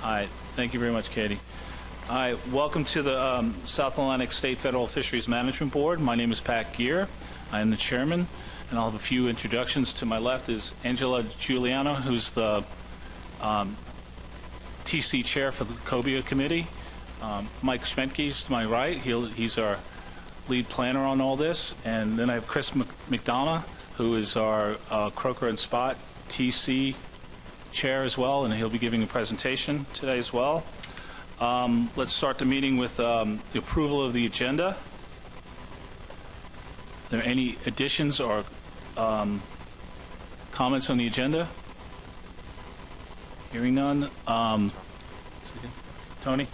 Hi, thank you very much, Katie. Hi, welcome to the South Atlantic State Federal Fisheries Management Board. My name is Pat Gear. I am the chairman, and I'll have a few introductions. To my left is Angela Giuliano, who's the TC chair for the Cobia Committee. Mike Schmentke's to my right. He's our lead planner on all this. And then I have Chris McDonough, who is our Croaker and Spot TC chair as well, and he'll be giving a presentation today as well. Let's start the meeting with the approval of the agenda. Are there any additions or comments on the agenda? Hearing none. Tony?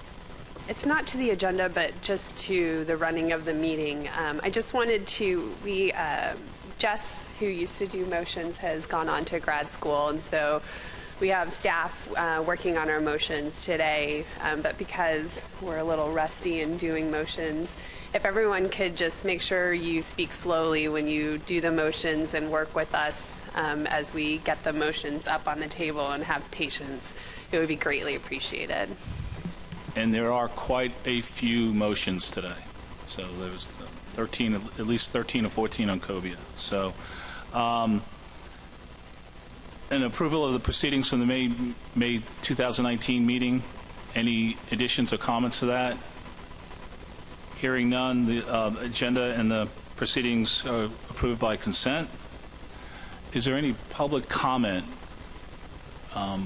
It's not to the agenda, but just to the running of the meeting. I just wanted to, Jess, who used to do motions, has gone on to grad school, and so we have staff working on our motions today, but because we're a little rusty in doing motions, if everyone could just make sure you speak slowly when you do the motions and work with us as we get the motions up on the table and have patience, it would be greatly appreciated. And there are quite a few motions today. So there's 13, at least 13 or 14 on Cobia. So an approval of the proceedings from the May 2019 meeting. Any additions or comments to that? Hearing none, the agenda and the proceedings are approved by consent. Is there any public comment that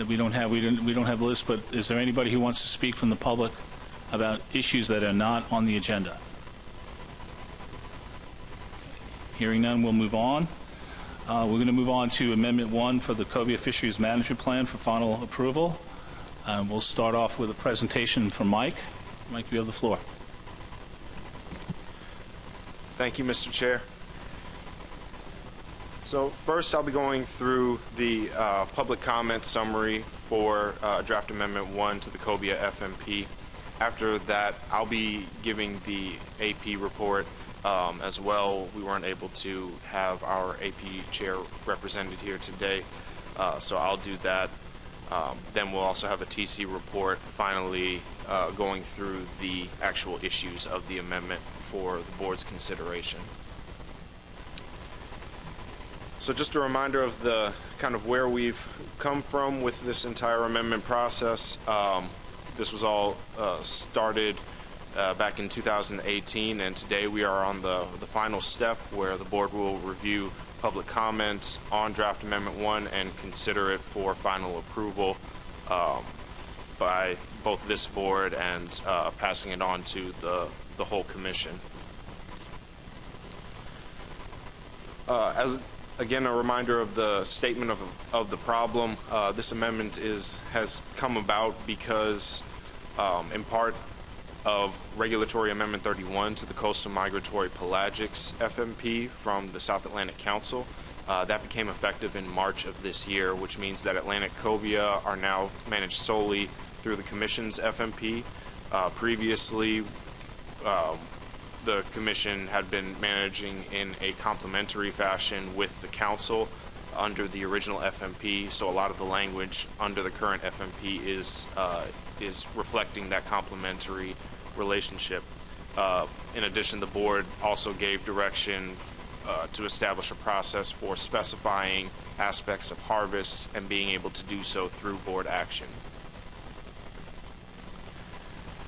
we don't have? We don't have a list, but is there anybody who wants to speak from the public about issues that are not on the agenda? Hearing none, we'll move on. We're going to move on to Amendment 1 for the Cobia Fisheries Management Plan for final approval. We'll start off with a presentation from Mike. Mike, you have the floor. Thank you, Mr. Chair. So first, I'll be going through the public comment summary for Draft Amendment 1 to the Cobia FMP. After that, I'll be giving the AP report as well. We weren't able to have our AP chair represented here today, so I'll do that. Then we'll also have a TC report, finally going through the actual issues of the amendment for the board's consideration. So just a reminder of the kind of where we've come from with this entire amendment process. This was all started back in 2018, and today we are on the final step where the board will review public comment on Draft Amendment 1 and consider it for final approval by both this board and passing it on to the whole commission. As again, a reminder of the statement of the problem. This amendment has come about because, in part, of Regulatory Amendment 31 to the Coastal Migratory Pelagics FMP from the South Atlantic Council. That became effective in March of this year, which means that Atlantic cobia are now managed solely through the Commission's FMP. Previously, the Commission had been managing in a complementary fashion with the Council under the original FMP, so a lot of the language under the current FMP is reflecting that complementary relationship. In addition, the board also gave direction to establish a process for specifying aspects of harvest and being able to do so through board action.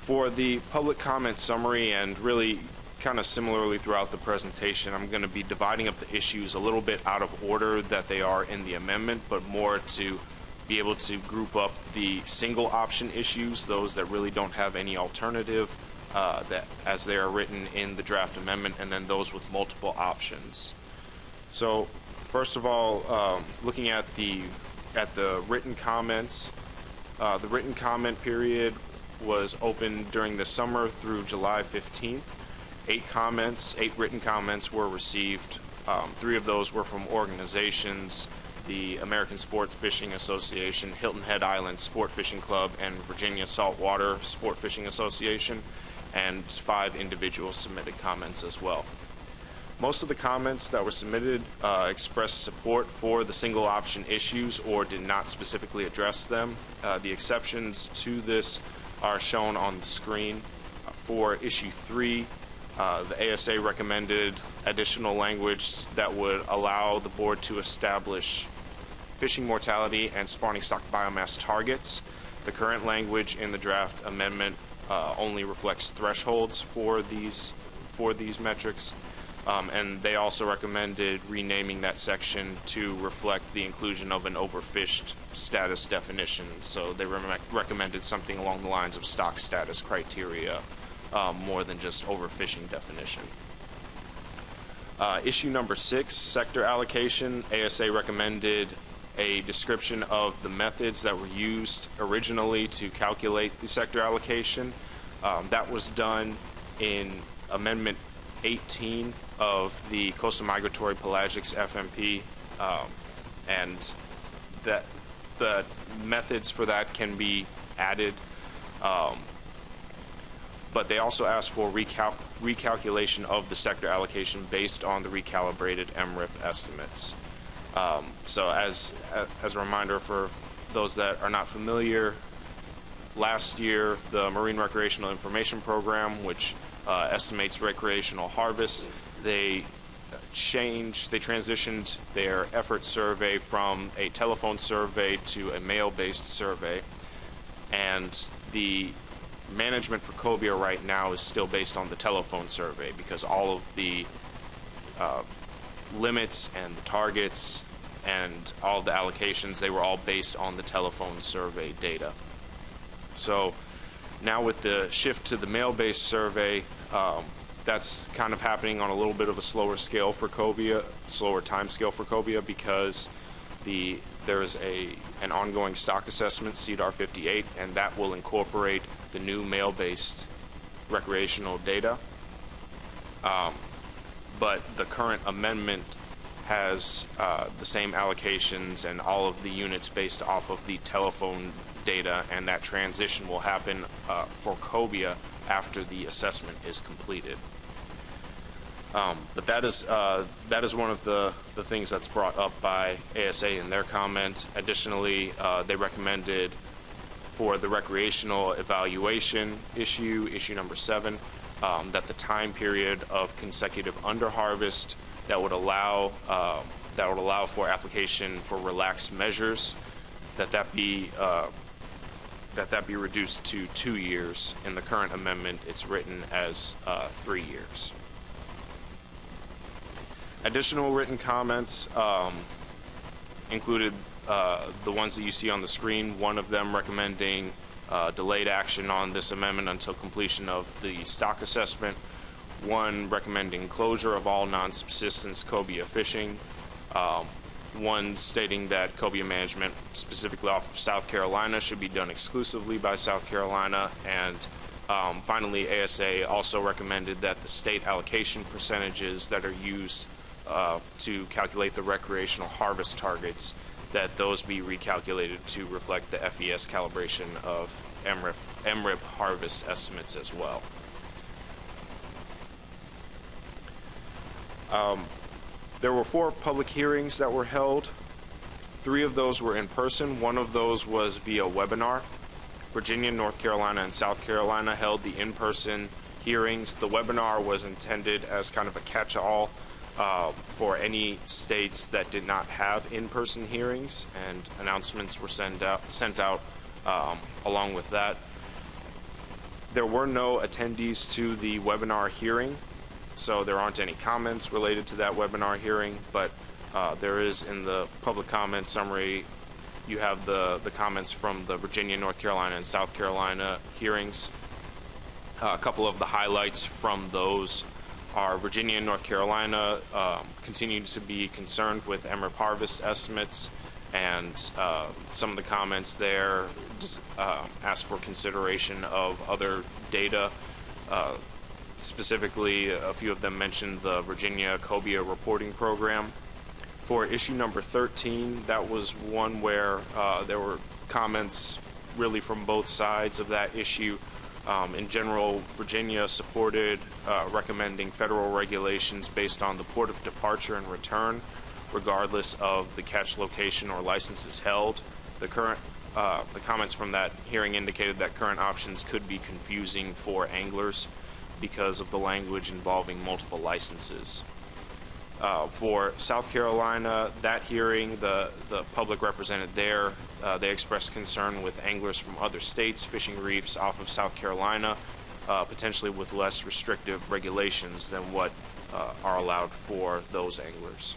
For the public comment summary, and really kind of similarly throughout the presentation, I'm going to be dividing up the issues a little bit out of order that they are in the amendment, but more to be able to group up the single option issues, those that really don't have any alternative that as they are written in the draft amendment, and then those with multiple options. So first of all, looking at the written comments, the written comment period was open during the summer through July 15th. 8 written comments were received. 3 of those were from organizations: the American Sport Fishing Association, Hilton Head Island Sport Fishing Club, and Virginia Saltwater Sport Fishing Association, and 5 individuals submitted comments as well. Most of the comments that were submitted expressed support for the single option issues or did not specifically address them. The exceptions to this are shown on the screen. For issue 3, the ASA recommended additional language that would allow the board to establish fishing mortality and spawning stock biomass targets. The current language in the draft amendment only reflects thresholds for these metrics, and they also recommended renaming that section to reflect the inclusion of an overfished status definition. So they recommended something along the lines of stock status criteria, more than just overfishing definition. Issue number 6, sector allocation. ASA recommended a description of the methods that were used originally to calculate the sector allocation. That was done in Amendment 18 of the Coastal Migratory Pelagics FMP, and that the methods for that can be added, but they also asked for recalculation of the sector allocation based on the recalibrated MRIP estimates. So as a reminder for those that are not familiar, last year the Marine Recreational Information Program, which estimates recreational harvest, they transitioned their effort survey from a telephone survey to a mail-based survey, and the management for cobia right now is still based on the telephone survey because all of the limits and the targets and all of the allocations, they were all based on the telephone survey data. So now with the shift to the mail-based survey, that's kind of happening on a little bit of a slower scale for cobia, slower time scale for cobia, because there is an ongoing stock assessment, CDAR 58, and that will incorporate the new mail-based recreational data. But the current amendment has the same allocations and all of the units based off of the telephone data, and that transition will happen for cobia after the assessment is completed. But that is one of the things that's brought up by ASA in their comment. Additionally, they recommended for the recreational evaluation issue number 7, that the time period of consecutive underharvest that would allow for application for relaxed measures, that be reduced to 2 years. In the current amendment, it's written as 3 years. Additional written comments included the ones that you see on the screen, one of them recommending delayed action on this amendment until completion of the stock assessment, one recommending closure of all non-subsistence cobia fishing, one stating that cobia management, specifically off of South Carolina, should be done exclusively by South Carolina, and finally ASA also recommended that the state allocation percentages that are used to calculate the recreational harvest targets, that those be recalculated to reflect the FES calibration of MRIP harvest estimates as well. There were 4 public hearings that were held. 3 of those were in person. 1 of those was via webinar. Virginia, North Carolina, and South Carolina held the in-person hearings. The webinar was intended as kind of a catch-all for any states that did not have in-person hearings, and announcements were sent out along with that. There were no attendees to the webinar hearing, so there aren't any comments related to that webinar hearing, but there is in the public comment summary, you have the comments from the Virginia, North Carolina, and South Carolina hearings. A couple of the highlights from those are Virginia and North Carolina continue to be concerned with MRIP harvest estimates, and some of the comments there ask for consideration of other data. Specifically, a few of them mentioned the Virginia Cobia reporting program. For issue number 13, that was one where there were comments really from both sides of that issue. In general, Virginia supported recommending federal regulations based on the port of departure and return, regardless of the catch location or licenses held. The comments from that hearing indicated that current options could be confusing for anglers because of the language involving multiple licenses. For South Carolina, that hearing, the public represented there, they expressed concern with anglers from other states fishing reefs off of South Carolina, potentially with less restrictive regulations than what are allowed for those anglers.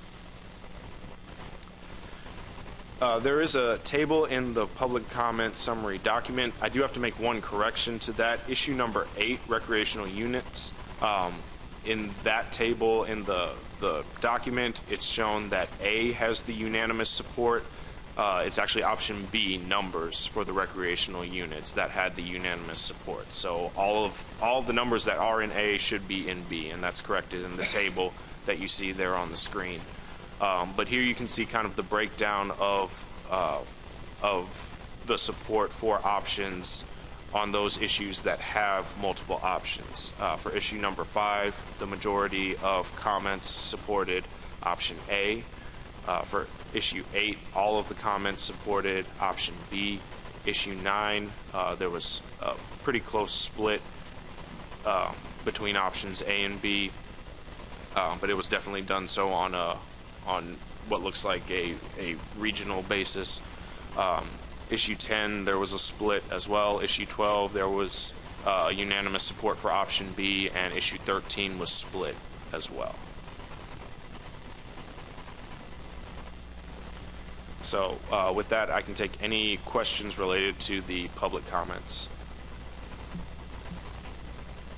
There is a table in the public comment summary document. I do have to make one correction to that. Issue number 8, recreational units. In that table in the document, it's shown that A has the unanimous support. It's actually option B, numbers, for the recreational units that had the unanimous support. So all of the numbers that are in A should be in B, and that's corrected in the table that you see there on the screen. But here you can see kind of the breakdown of the support for options on those issues that have multiple options. For issue number 5, the majority of comments supported option A. For issue 8, all of the comments supported option B. Issue 9, there was a pretty close split between options A and B, but it was definitely done so on what looks like a regional basis. Issue 10, there was a split as well. Issue 12, there was unanimous support for option B, and issue 13 was split as well. So with that, I can take any questions related to the public comments.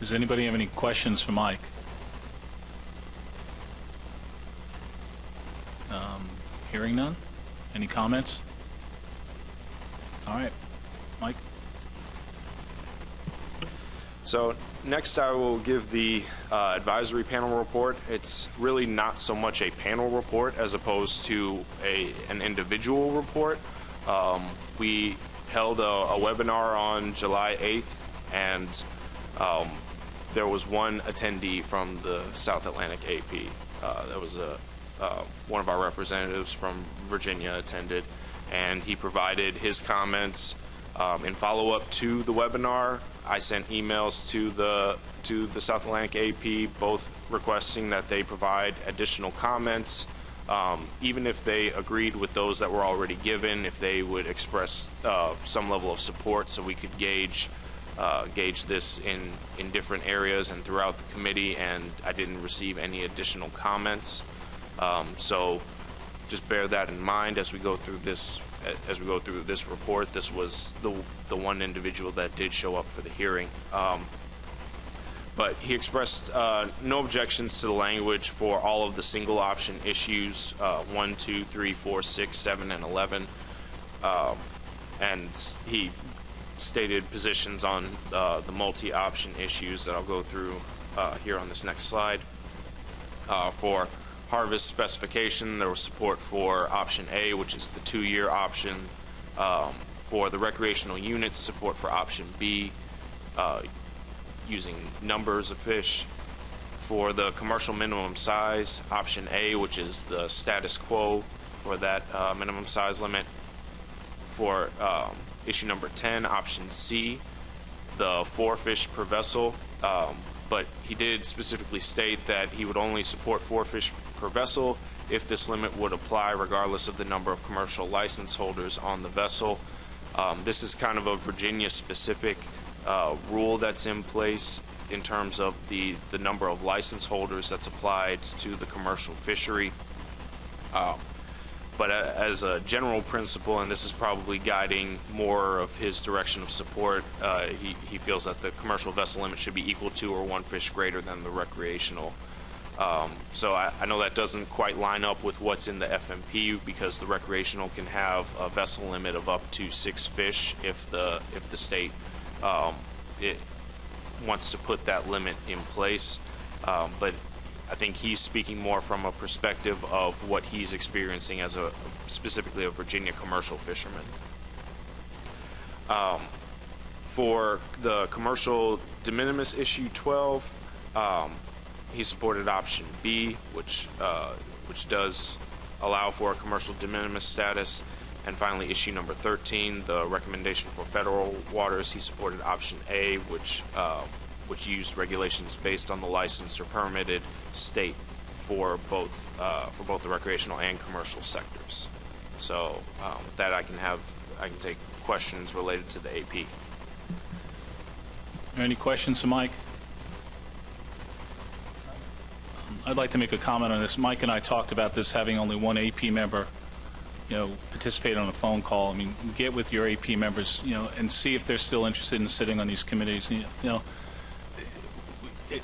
Does anybody have any questions for Mike? Hearing none. Any comments? All right, Mike. So next I will give the advisory panel report. It's really not so much a panel report as opposed to an individual report. We held a webinar on July 8th, and there was one attendee from the South Atlantic AP. That was one of our representatives from Virginia attended, and he provided his comments. In follow-up to the webinar, I sent emails to the South Atlantic AP, both requesting that they provide additional comments, even if they agreed with those that were already given, if they would express some level of support so we could gauge this in different areas and throughout the committee, and I didn't receive any additional comments. So just bear that in mind as we go through this report. This was the one individual that did show up for the hearing. But he expressed no objections to the language for all of the single option issues, 1, 2, 3, 4, 6, 7, and 11. And he stated positions on the multi-option issues that I'll go through here on this next slide. For harvest specification, there was support for option A, which is the 2-year option. For the recreational units, support for option B, using numbers of fish. For the commercial minimum size, option A, which is the status quo for that minimum size limit. For issue number 10, option C, the 4 fish per vessel. But he did specifically state that he would only support 4 fish per vessel if this limit would apply regardless of the number of commercial license holders on the vessel. This is kind of a Virginia-specific rule that's in place in terms of the number of license holders that's applied to the commercial fishery. But as a general principle, and this is probably guiding more of his direction of support, he feels that the commercial vessel limit should be equal to or 1 fish greater than the recreational. So I know that doesn't quite line up with what's in the FMP, because the recreational can have a vessel limit of up to 6 fish if the state it wants to put that limit in place. But I think he's speaking more from a perspective of what he's experiencing as specifically a Virginia commercial fisherman. For the commercial de minimis issue 12, he supported option B, which does allow for a commercial de minimis status. And finally, issue number 13, the recommendation for federal waters, he supported option A, which used regulations based on the licensed or permitted state for both the recreational and commercial sectors. So with that, I can take questions related to the AP. Are any questions for Mike? I'd like to make a comment on this. Mike and I talked about this having only one AP member, participate on a phone call. I mean, get with your AP members, and see if they're still interested in sitting on these committees.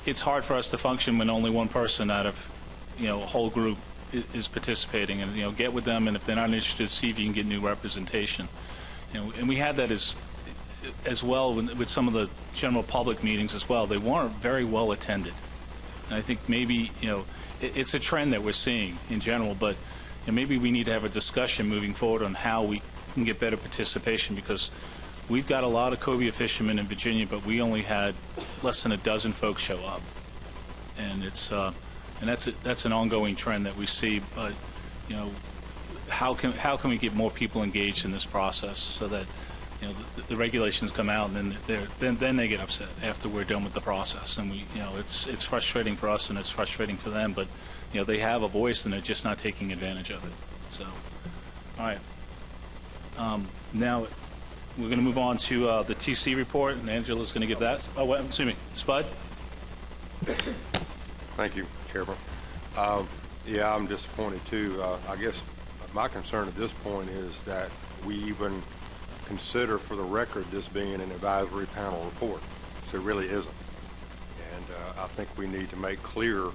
It's hard for us to function when only one person out of, a whole group is participating. And get with them, and if they're not interested, see if you can get new representation. And we had that as well with some of the general public meetings as well. They weren't very well attended. And I think maybe, it's a trend that we're seeing in general, but maybe we need to have a discussion moving forward on how we can get better participation, because we've got a lot of cobia fishermen in Virginia, but we only had less than a dozen folks show up. And it's and that's an ongoing trend that we see. But how can we get more people engaged in this process so that the regulations come out, and then they get upset after we're done with the process. And it's frustrating for us, and it's frustrating for them, but they have a voice, and they're just not taking advantage of it. So, all right. Now we're going to move on to the TC report, and Angela's going to give that. Oh, wait, excuse me, Spud. Thank you, Chairman. Yeah, I'm disappointed too. I guess my concern at this point is that we even consider for the record this being an advisory panel report. So it really isn't. And I think we need to make clear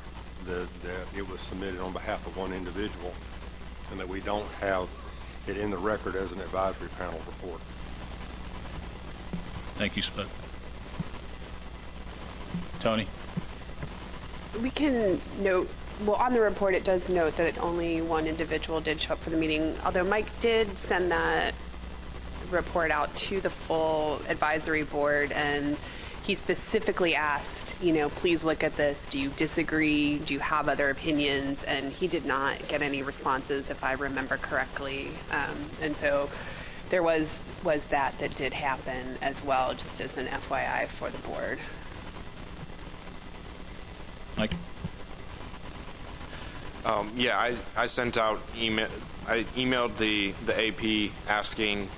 that it was submitted on behalf of one individual, and that we don't have it in the record as an advisory panel report. Thank you, Spud. Tony? We can note, well, on the report it does note that only one individual did show up for the meeting, although Mike did send that report out to the full advisory board, and he specifically asked, please look at this. Do you disagree? Do you have other opinions? And he did not get any responses, if I remember correctly. And so there was that did happen as well, just as an FYI for the board. Mike? Yeah, I sent out I emailed the AP asking,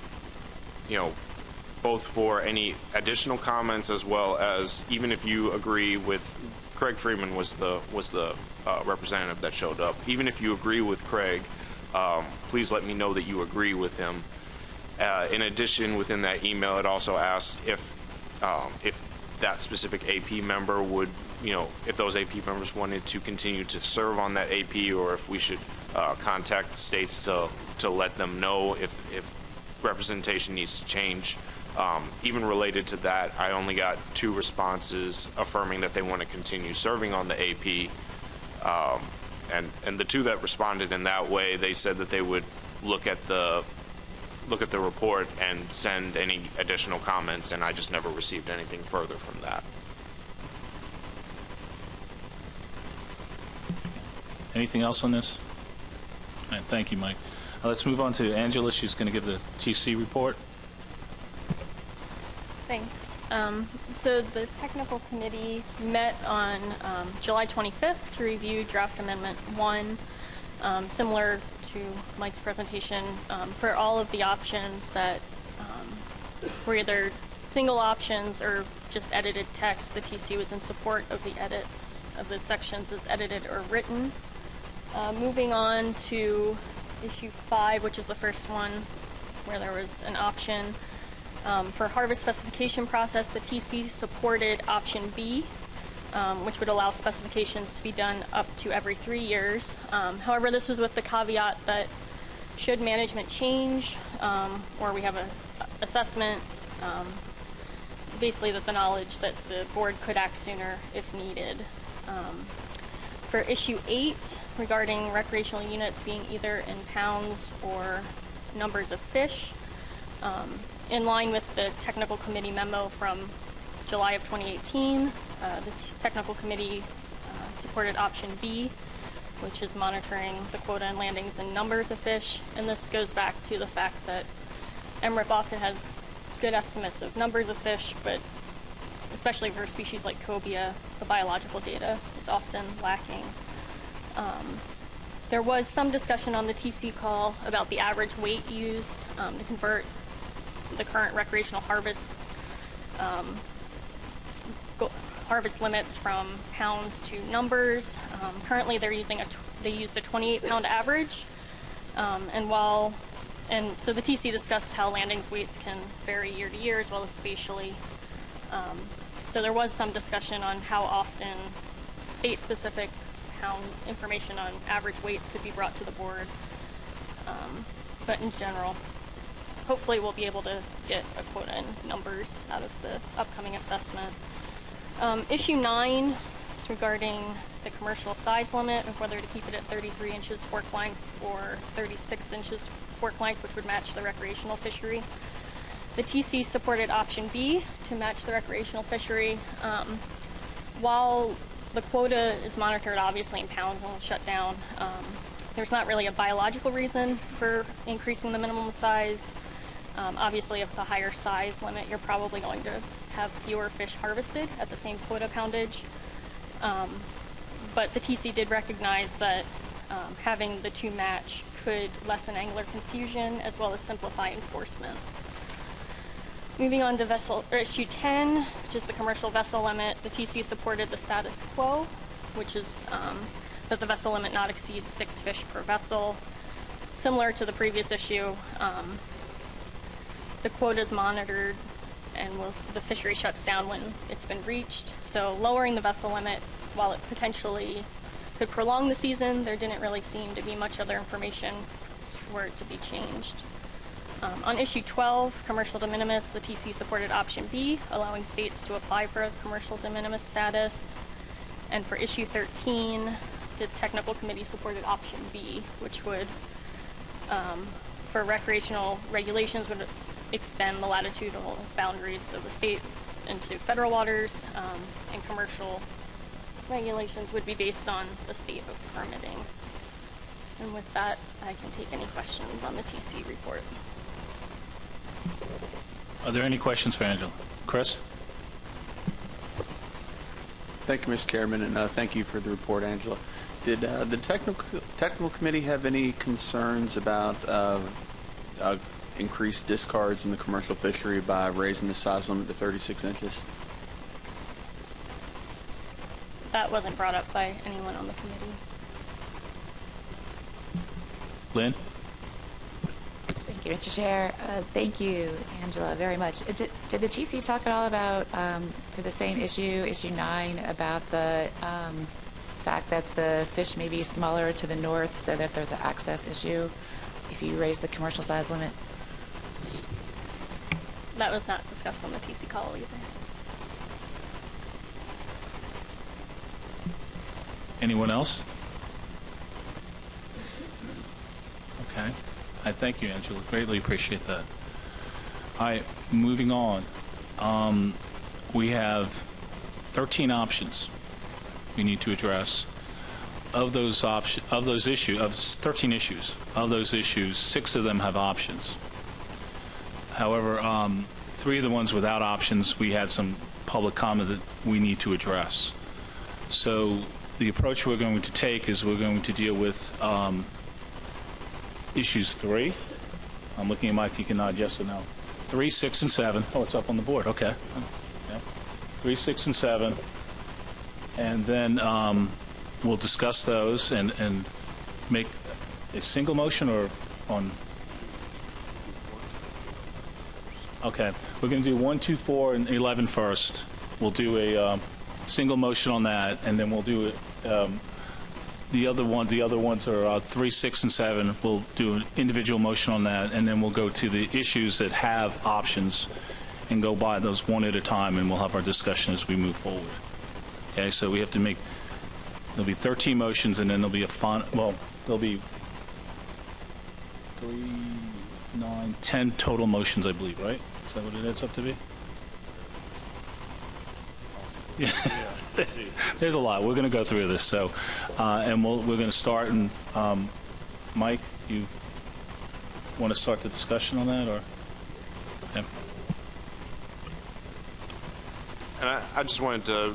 both for any additional comments, as well as even if you agree with Craig Freeman was the representative that showed up. Even if you agree with Craig, please let me know that you agree with him. In addition, within that email, it also asked if that specific AP member would, if those AP members wanted to continue to serve on that AP, or if we should contact states to let them know if representation needs to change. Even related to that, I only got 2 responses affirming that they want to continue serving on the AP. And the 2 that responded in that way, they said that they would look at the report and send any additional comments, and I just never received anything further from that. Anything else on this? All right, thank you, Mike. Let's move on to Angela. She's going to give the TC report. Thanks. So the technical committee met on July 25th to review draft amendment 1, similar to Mike's presentation, for all of the options that were either single options or just edited text. The TC was in support of the edits of those sections as edited or written. Moving on to issue 5, which is the first one where there was an option for harvest specification process. The TC supported option B, which would allow specifications to be done up to every 3 years. However, this was with the caveat that should management change, or we have an assessment, basically that the knowledge that the board could act sooner if needed. For issue 8, regarding recreational units being either in pounds or numbers of fish, in line with the technical committee memo from July of 2018, the technical committee supported option B, which is monitoring the quota and landings and numbers of fish. And this goes back to the fact that MRIP often has good estimates of numbers of fish, but especially for species like cobia, the biological data is often lacking. There was some discussion on the TC call about the average weight used to convert the current recreational harvest limits from pounds to numbers. Currently, they used a 28-pound average, and so the TC discussed how landings weights can vary year to year as well as spatially. So there was some discussion on how often state-specific pound information on average weights could be brought to the board. But in general, hopefully we'll be able to get a quota and numbers out of the upcoming assessment. Issue 9 is regarding the commercial size limit of whether to keep it at 33 inches fork length or 36 inches fork length, which would match the recreational fishery. The TC supported option B to match the recreational fishery. While the quota is monitored obviously in pounds and will shut down, there's not really a biological reason for increasing the minimum size. Obviously, with the higher size limit, you're probably going to have fewer fish harvested at the same quota poundage. But the TC did recognize that having the two match could lessen angler confusion as well as simplify enforcement. Moving on to issue 10, which is the commercial vessel limit, the TC supported the status quo, which is that the vessel limit not exceed 6 fish per vessel. Similar to the previous issue, the quota is monitored and the fishery shuts down when it's been reached. So lowering the vessel limit, while it potentially could prolong the season, there didn't really seem to be much other information for it to be changed. On issue 12, commercial de minimis, the TC supported option B, allowing states to apply for a commercial de minimis status. And for issue 13, the technical committee supported option B, which would, for recreational regulations, would extend the latitudinal boundaries of the states into federal waters, and commercial regulations would be based on the state of permitting. And with that, I can take any questions on the TC report. Are there any questions for Angela? Chris? Thank you, Mr. Chairman, and thank you for the report, Angela. Did the technical committee have any concerns about increased discards in the commercial fishery by raising the size limit to 36 inches? That wasn't brought up by anyone on the committee. Lynn? Thank you, Mr. Chair. Thank you, Angela, very much. Did the TC talk at all about, to the same issue 9, about the fact that the fish may be smaller to the north so that there's an access issue if you raise the commercial size limit? That was not discussed on the TC call either. Anyone else? Okay. I thank you, Angela. Greatly appreciate that. All right, moving on. We have 13 options we need to address. Of those 13 issues, of those issues, 6 of them have options. However, 3 of the ones without options, we had some public comment that we need to address. So the approach we're going to take is we're going to deal with issues 3. I'm looking at Mike. You can nod yes or no. 3, 6, and 7. Oh, it's up on the board. Okay. Yeah. 3, 6, and 7. And then we'll discuss those and make a single motion or on. Okay. We're going to do 1, 2, 4, and 11 first. We'll do a single motion on that, and then we'll do the other ones are 3, 6, and 7. We'll do an individual motion on that, and then we'll go to the issues that have options and go by those one at a time, and we'll have our discussion as we move forward. Okay, so we have to make, there'll be 13 motions, and then there'll be a there'll be 3, 9, 10 total motions, I believe, right? Is that what it adds up to be? Yeah. There's a lot. We're going to go through this. So, and we're going to start. And Mike, you want to start the discussion on that, or? Okay. And I just wanted to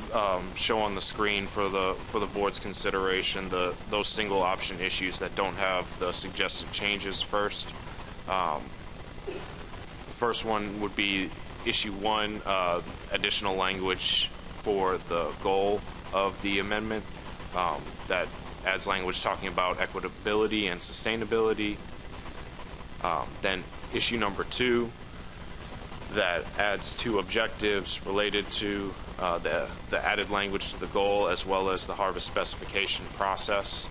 show on the screen for the board's consideration those single option issues that don't have the suggested changes first. First one would be issue 1, additional language for the goal of the amendment that adds language talking about equitability and sustainability. Then issue number 2, that adds 2 objectives related to the added language to the goal as well as the harvest specification process.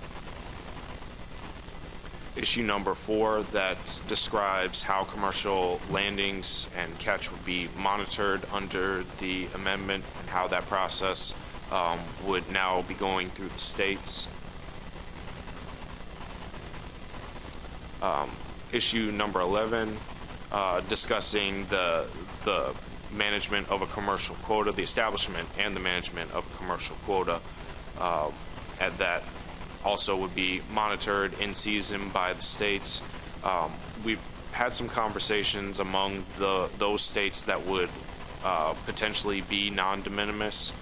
Issue number 4, that describes how commercial landings and catch would be monitored under the amendment and how that process would now be going through the states. Issue number 11, discussing the management of a commercial quota, the establishment and the management of a commercial quota, and that also would be monitored in season by the states. We've had some conversations among those states that would potentially be non-de minimis,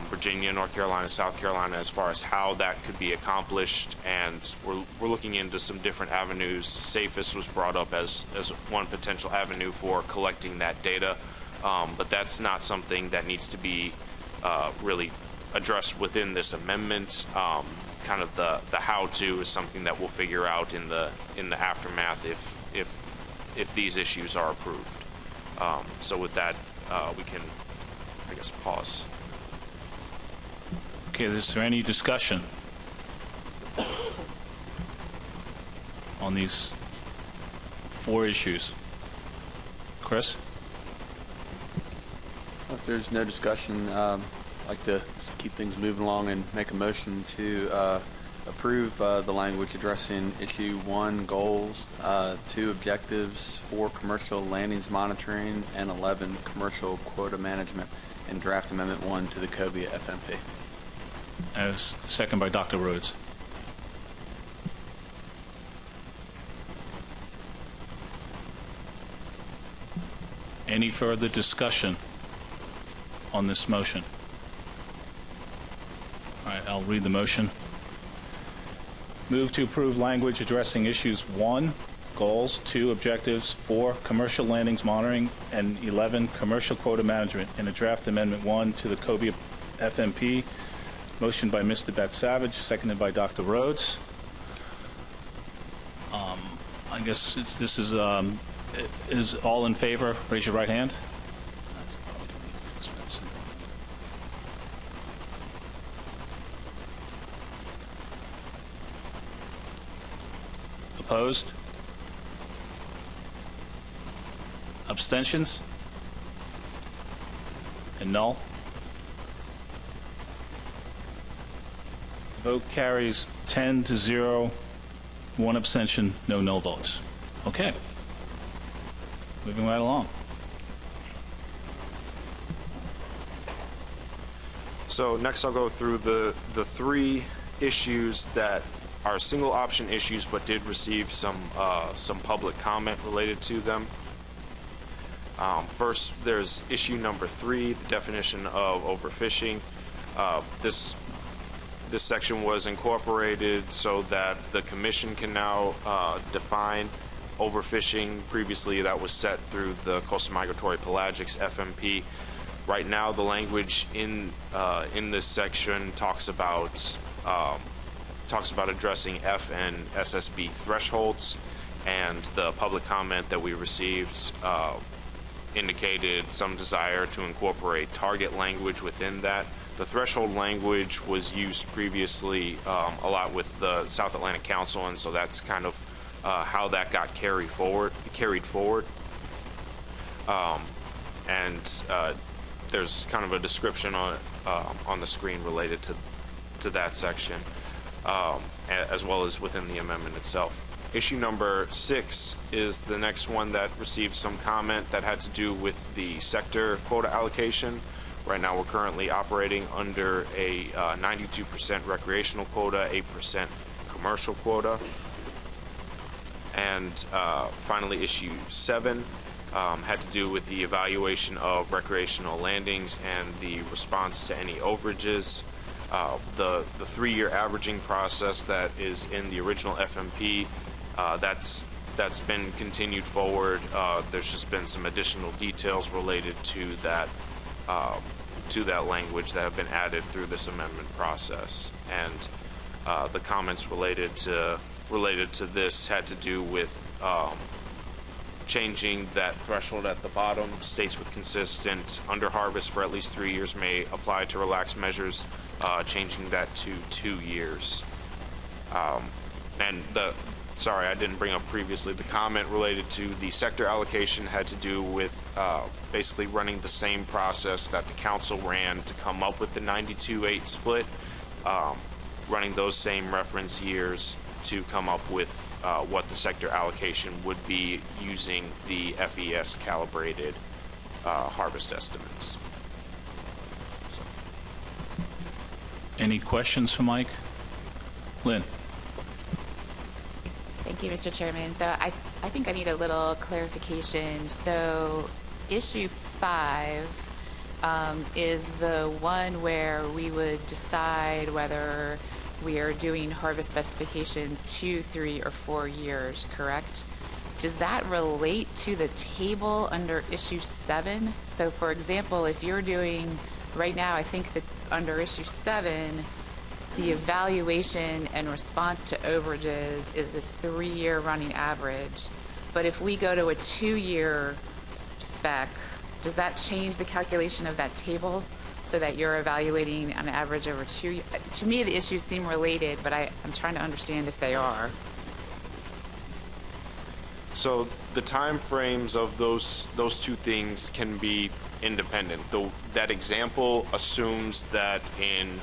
Virginia, North Carolina, South Carolina, as far as how that could be accomplished, and we're looking into some different avenues. SAFES was brought up as one potential avenue for collecting that data, but that's not something that needs to be really addressed within this amendment. Kind of the how-to is something that we'll figure out in the aftermath if these issues are approved. So with that, we can, I guess, pause. Okay, is there any discussion on these 4 issues? Chris? If there's no discussion, I'd like to keep things moving along and make a motion to approve the language addressing issue 1, goals, 2, objectives, 4, commercial landings monitoring, and 11, commercial quota management, and draft amendment 1 to the COBIA FMP. As second by Dr. Rhodes. Any further discussion on this motion? All right, I'll read the motion. Move to approve language addressing issues 1, goals, 2, objectives, 4, commercial landings monitoring, and 11, commercial quota management, in a draft amendment 1 to the COBIA FMP. Motion by Mr. Bat-Savage, seconded by Dr. Rhodes. I guess this is all in favor. Raise your right hand. Opposed? Abstentions? And null? The vote carries 10-0, 1 abstention, no null votes. Okay. Moving right along. So next I'll go through the 3 issues that are single option issues but did receive some public comment related to them. First, there's issue number 3, the definition of overfishing. This section was incorporated so that the commission can now define overfishing. Previously, that was set through the Coastal Migratory Pelagics FMP. Right now, the language in this section talks about addressing F and SSB thresholds, and the public comment that we received indicated some desire to incorporate target language within that. The threshold language was used previously a lot with the South Atlantic Council, and so that's kind of how that got carried forward. There's kind of a description on the screen related to that section, as well as within the amendment itself. Issue number 6 is the next one that received some comment that had to do with the sector quota allocation. Right now, we're currently operating under a 92% recreational quota, 8% commercial quota. And finally, issue 7 had to do with the evaluation of recreational landings and the response to any overages. The 3-year averaging process that is in the original FMP, that's been continued forward. There's just been some additional details related to that language that have been added through this amendment process. And the comments related to this had to do with changing that threshold at the bottom. States with consistent under harvest for at least 3 years may apply to relaxed measures, changing that to 2 years. Sorry, I didn't bring up previously, the comment related to the sector allocation had to do with basically running the same process that the council ran to come up with the 92-8 split, running those same reference years to come up with what the sector allocation would be using the FES calibrated harvest estimates. So. Any questions for Mike? Lynn? Thank you, Mr. Chairman. So I think I need a little clarification. So issue 5 is the one where we would decide whether we are doing harvest specifications 2, 3, or 4 years, correct? Does that relate to the table under issue 7? So for example, if you're doing, right now I think that under issue 7, the evaluation and response to overages is this 3-year running average. But if we go to a 2-year spec, does that change the calculation of that table so that you're evaluating on average over 2 years? To me, the issues seem related, but I'm trying to understand if they are. So the time frames of those two things can be independent. That example assumes that in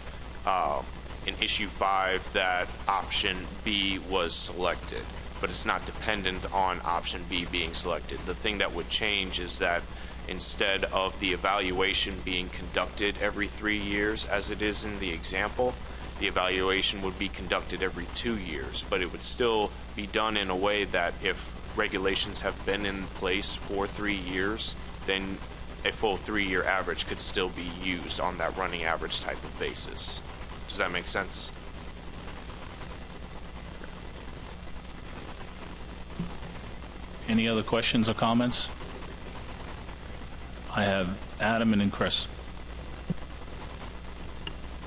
issue 5 that option B was selected, but it's not dependent on option B being selected. The thing that would change is that instead of the evaluation being conducted every 3 years, as it is in the example, the evaluation would be conducted every 2 years, but it would still be done in a way that if regulations have been in place for 3 years, then a full 3-year average could still be used on that running average type of basis. Does that make sense? Any other questions or comments? I have Adam and then Chris.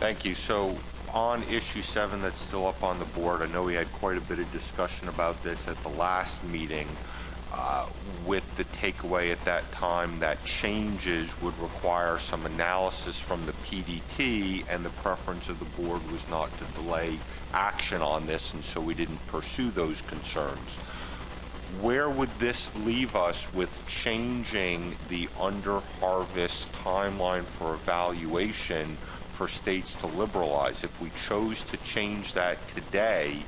Thank you. So on issue 7 that's still up on the board, I know we had quite a bit of discussion about this at the last meeting, with the takeaway at that time that changes would require some analysis from the PDT, and the preference of the board was not to delay action on this, and so we didn't pursue those concerns. Where would this leave us with changing the under-harvest timeline for evaluation for states to liberalize? If we chose to change that today,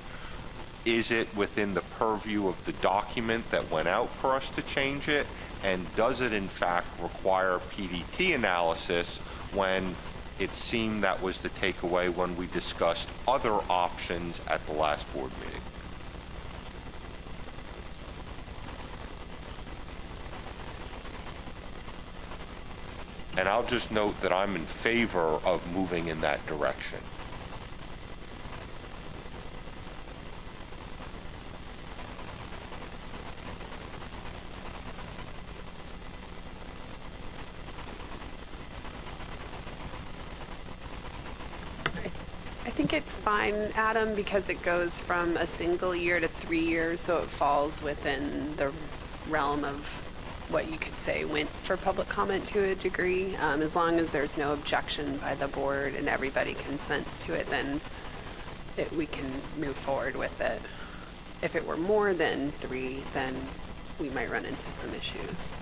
is it within the purview of the document that went out for us to change it? And does it in fact require PDT analysis when it seemed that was the takeaway when we discussed other options at the last board meeting? And I'll just note that I'm in favor of moving in that direction. I think it's fine, Adam, because it goes from a single year to 3 years, so it falls within the realm of what you could say went for public comment to a degree. As long as there's no objection by the board and everybody consents to it, then we can move forward with it. If it were more than 3, then we might run into some issues.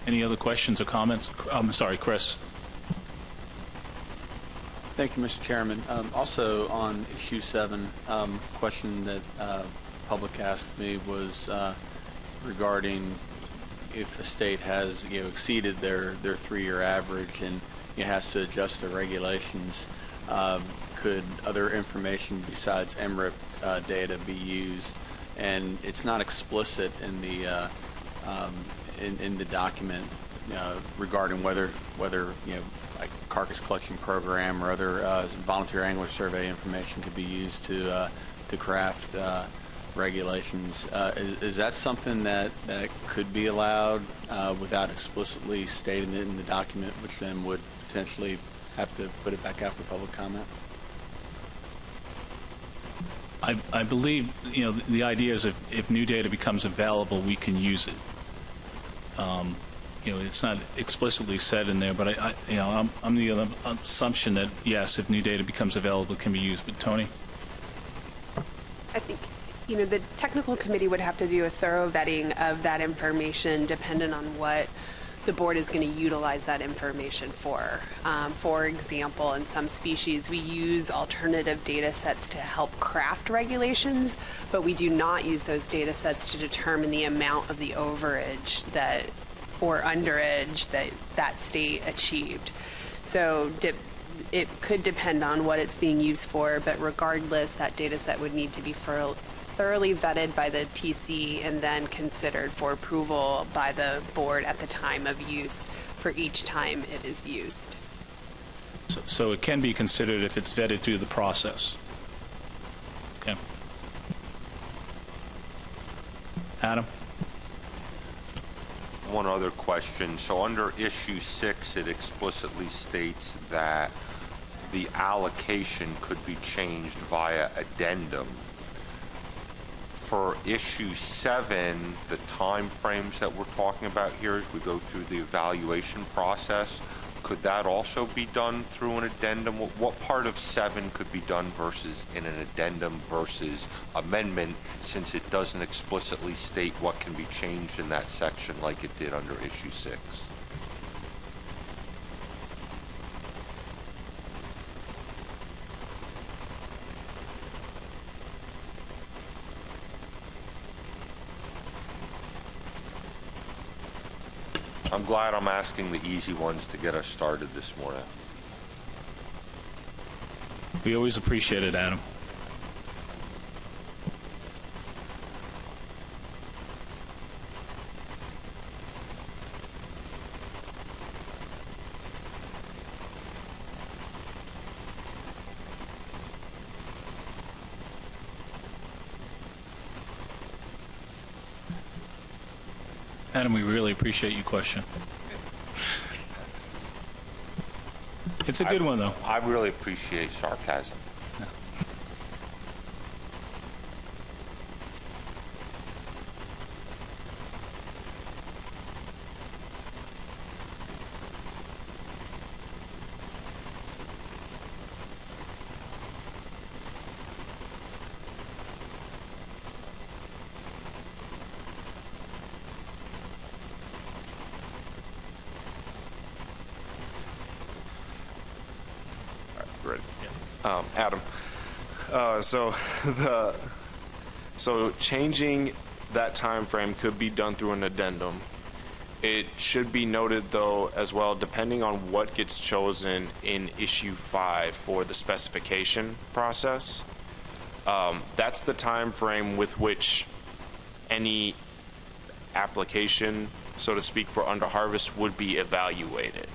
Any other questions or comments? I'm sorry, Chris. Thank you, Mr. Chairman. Also on issue 7, question that public asked me was regarding if a state has exceeded their 3-year average and has to adjust their regulations. Could other information besides MRIP data be used? And it's not explicit in the in the document regarding whether like carcass collection program or other volunteer angler survey information could be used to craft regulations. Is that something that could be allowed without explicitly stating it in the document, which then would potentially have to put it back out for public comment? I believe the idea is if new data becomes available, we can use it. It's not explicitly said in there, but I'm the assumption that yes, if new data becomes available, it can be used. But Tony, I think the technical committee would have to do a thorough vetting of that information, dependent on what the board is going to utilize that information for. For example, in some species, we use alternative data sets to help craft regulations, but we do not use those data sets to determine the amount of the overage or underage that state achieved. So it could depend on what it's being used for, but regardless, that data set would need to be thoroughly vetted by the TC and then considered for approval by the board at the time of use for each time it is used. So it can be considered if it's vetted through the process. Okay. Adam? One other question. So under issue 6, it explicitly states that the allocation could be changed via addendum. For issue 7, the time frames that we're talking about here as we go through the evaluation process, could that also be done through an addendum? What part of 7 could be done versus in an addendum versus amendment, since it doesn't explicitly state what can be changed in that section like it did under issue 6? I'm glad I'm asking the easy ones to get us started this morning. We always appreciate it, Adam. Adam, we really appreciate your question. It's a good one, though. I really appreciate sarcasm. Adam. So changing that time frame could be done through an addendum. It should be noted, though, as well, depending on what gets chosen in issue 5 for the specification process. That's the time frame with which any application, so to speak, for underharvest would be evaluated.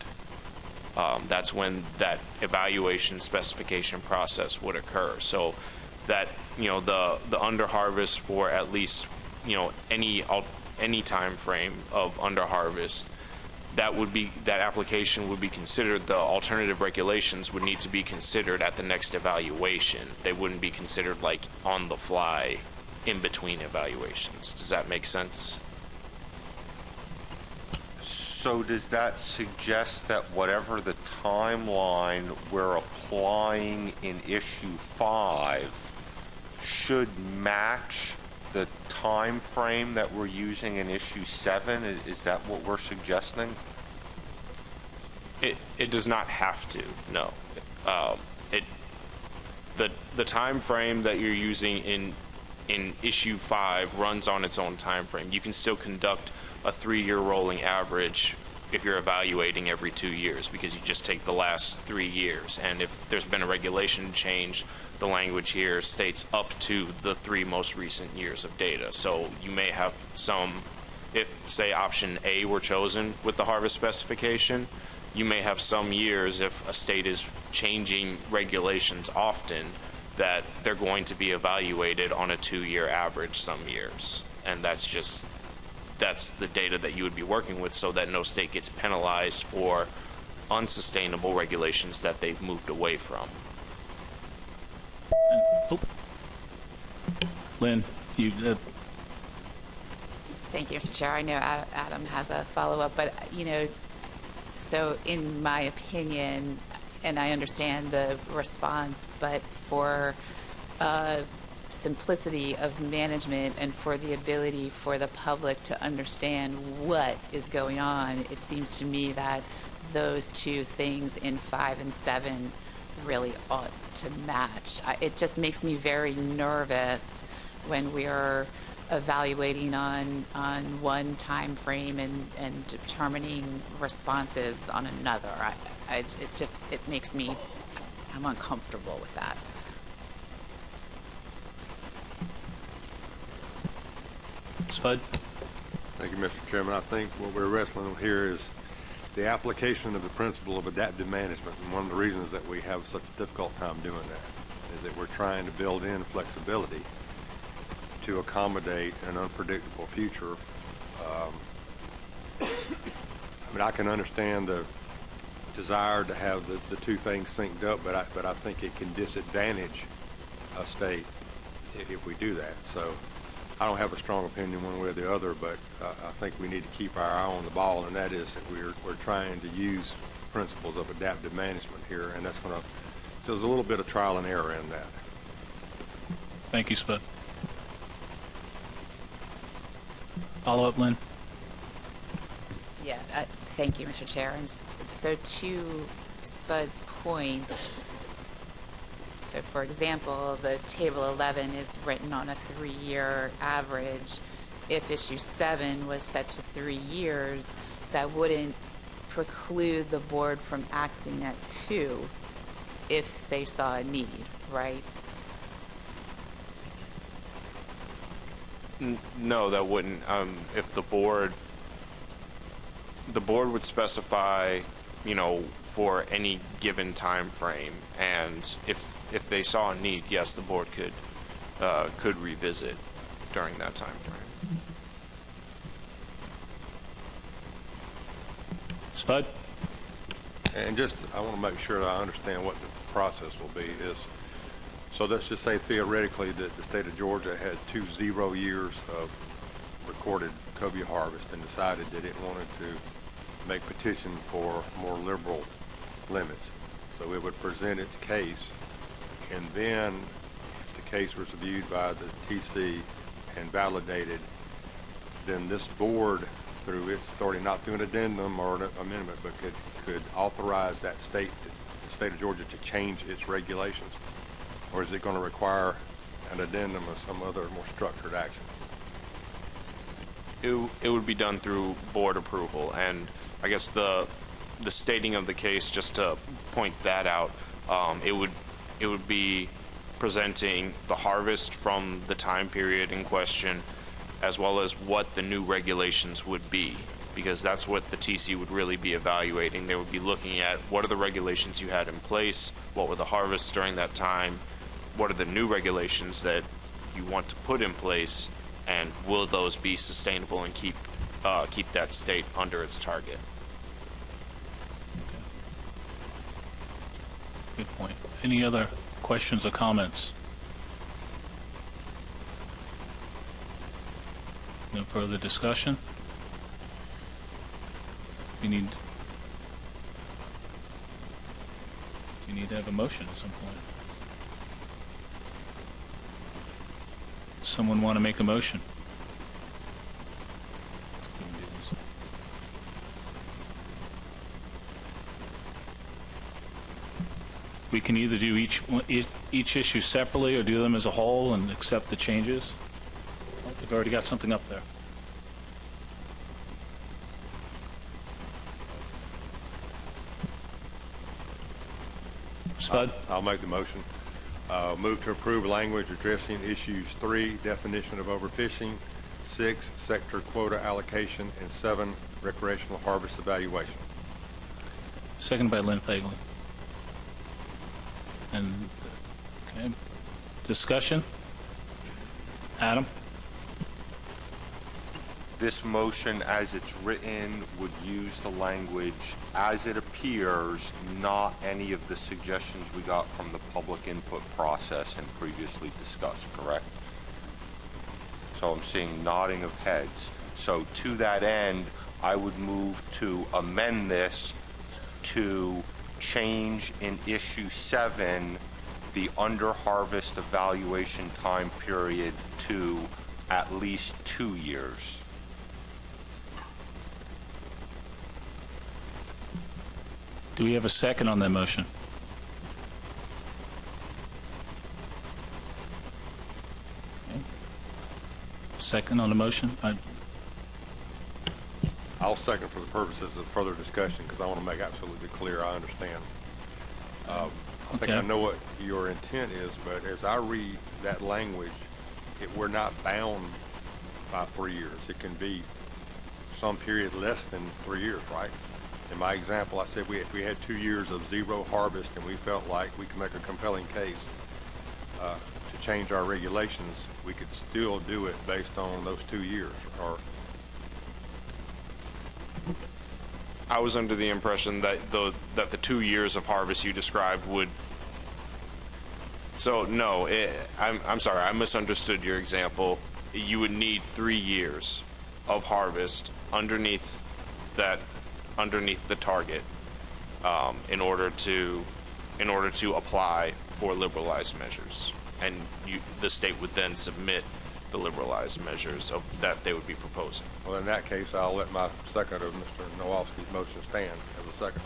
That's when that evaluation specification process would occur. So that, the underharvest for at least, any time frame of underharvest, that application would be considered, the alternative regulations would need to be considered at the next evaluation. They wouldn't be considered like on the fly in between evaluations. Does that make sense? So does that suggest that whatever the timeline we're applying in issue 5 should match the time frame that we're using in issue 7? Is that what we're suggesting? It does not have to, no. the time frame that you're using in issue 5 runs on its own time frame. You can still conduct a 3-year rolling average if you're evaluating every 2 years, because you just take the last 3 years. And if there's been a regulation change, the language here states up to the 3 most recent years of data. So you may have some, if say option A were chosen with the harvest specification, you may have some years, if a state is changing regulations often, that they're going to be evaluated on a 2-year average some years. And that's the data that you would be working with, so that no state gets penalized for unsustainable regulations that they've moved away from. Lynn, you Thank you, Mr. Chair. I know Adam has a follow-up, but, so in my opinion, and I understand the response, but for simplicity of management and for the ability for the public to understand what is going on, it seems to me that those two things in 5 and 7 really ought to match. It just makes me very nervous when we are evaluating on one time frame and determining responses on another. It makes me, I'm uncomfortable with that. Spud? Thank you, Mr. Chairman. I think what we're wrestling with here is the application of the principle of adaptive management. And one of the reasons that we have such a difficult time doing that is that we're trying to build in flexibility to accommodate an unpredictable future. I can understand the desire to have the two things synced up, but I think it can disadvantage a state if we do that. So I don't have a strong opinion one way or the other, but I think we need to keep our eye on the ball, and that is that we're trying to use principles of adaptive management here, and that's going to, so there's a little bit of trial and error in that. Thank you, Spud. Follow up, Lynn? Yeah, thank you, Mr. Chair. And so to Spud's point, so for example, the table 11 is written on a 3-year average. If issue 7 was set to 3 years, that wouldn't preclude the board from acting at 2 if they saw a need, right? No, that wouldn't. If the board would specify, for any given time frame, and if they saw a need, yes, the board could revisit during that time frame. Spud? And I want to make sure that I understand what the process will be. So let's just say theoretically that the state of Georgia had 2 0 years of recorded cobia harvest and decided that it wanted to make petition for more liberal limits. So it would present its case, and then if the case was reviewed by the TC and validated, then this board, through its authority, not through an addendum or an amendment, but could authorize that the state of Georgia to change its regulations? Or is it going to require an addendum or some other more structured action? It would be done through board approval, and I guess the stating of the case, just to point that out, it would be presenting the harvest from the time period in question, as well as what the new regulations would be, because that's what the TC would really be evaluating. They would be looking at what are the regulations you had in place, what were the harvests during that time, what are the new regulations that you want to put in place, and will those be sustainable and keep that state under its target? Good point. Any other questions or comments? No further discussion? You need to have a motion at some point. Someone want to make a motion? we can either do each issue separately or do them as a whole and accept the changes. We've already got something up there. Spud? I'll make the motion. Move to approve language addressing issues 3, definition of overfishing, 6, sector quota allocation, and 7, recreational harvest evaluation. Second by Lynn Fagley. And, okay, discussion? Adam? This motion, as it's written, would use the language as it appears, not any of the suggestions we got from the public input process and previously discussed, correct? So I'm seeing nodding of heads. So to that end, I would move to amend this to change in issue 7 the under-harvest evaluation time period to at least 2 years. Do we have a second on that motion? Okay. Second on the motion? I'll second for the purposes of further discussion because I want to make absolutely clear I understand. I think Okay. I know what your intent is, but as I read that language, we're not bound by 3 years. It can be some period less than 3 years, right? In my example, I said if we had 2 years of zero harvest and we felt like we could make a compelling case to change our regulations, we could still do it based on those 2 years. Or I was under the impression that the 2 years of harvest you described would. So no, I'm sorry, I misunderstood your example. You would need 3 years of harvest underneath the target in order to apply for liberalized measures, and the state would then submit the liberalized measures that they would be proposing. well, in that case, I'll let my second of Mr. Nowalski's motion stand as a second.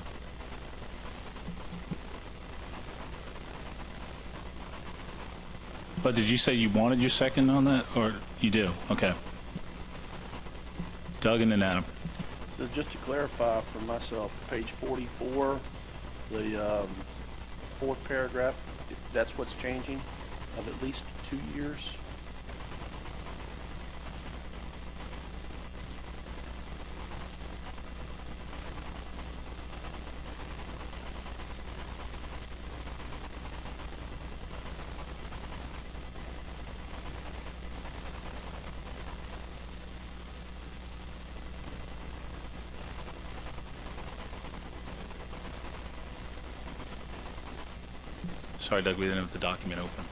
But did you say you wanted your second on that, or you do? Okay. Doug and then Adam. So just to clarify for myself, page 44, the fourth paragraph, that's what's changing, of at least 2 years? Sorry, Doug, we didn't have the document open.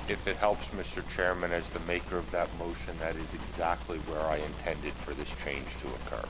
If it helps, Mr. Chairman, as the maker of that motion, that is exactly where I intended for this change to occur.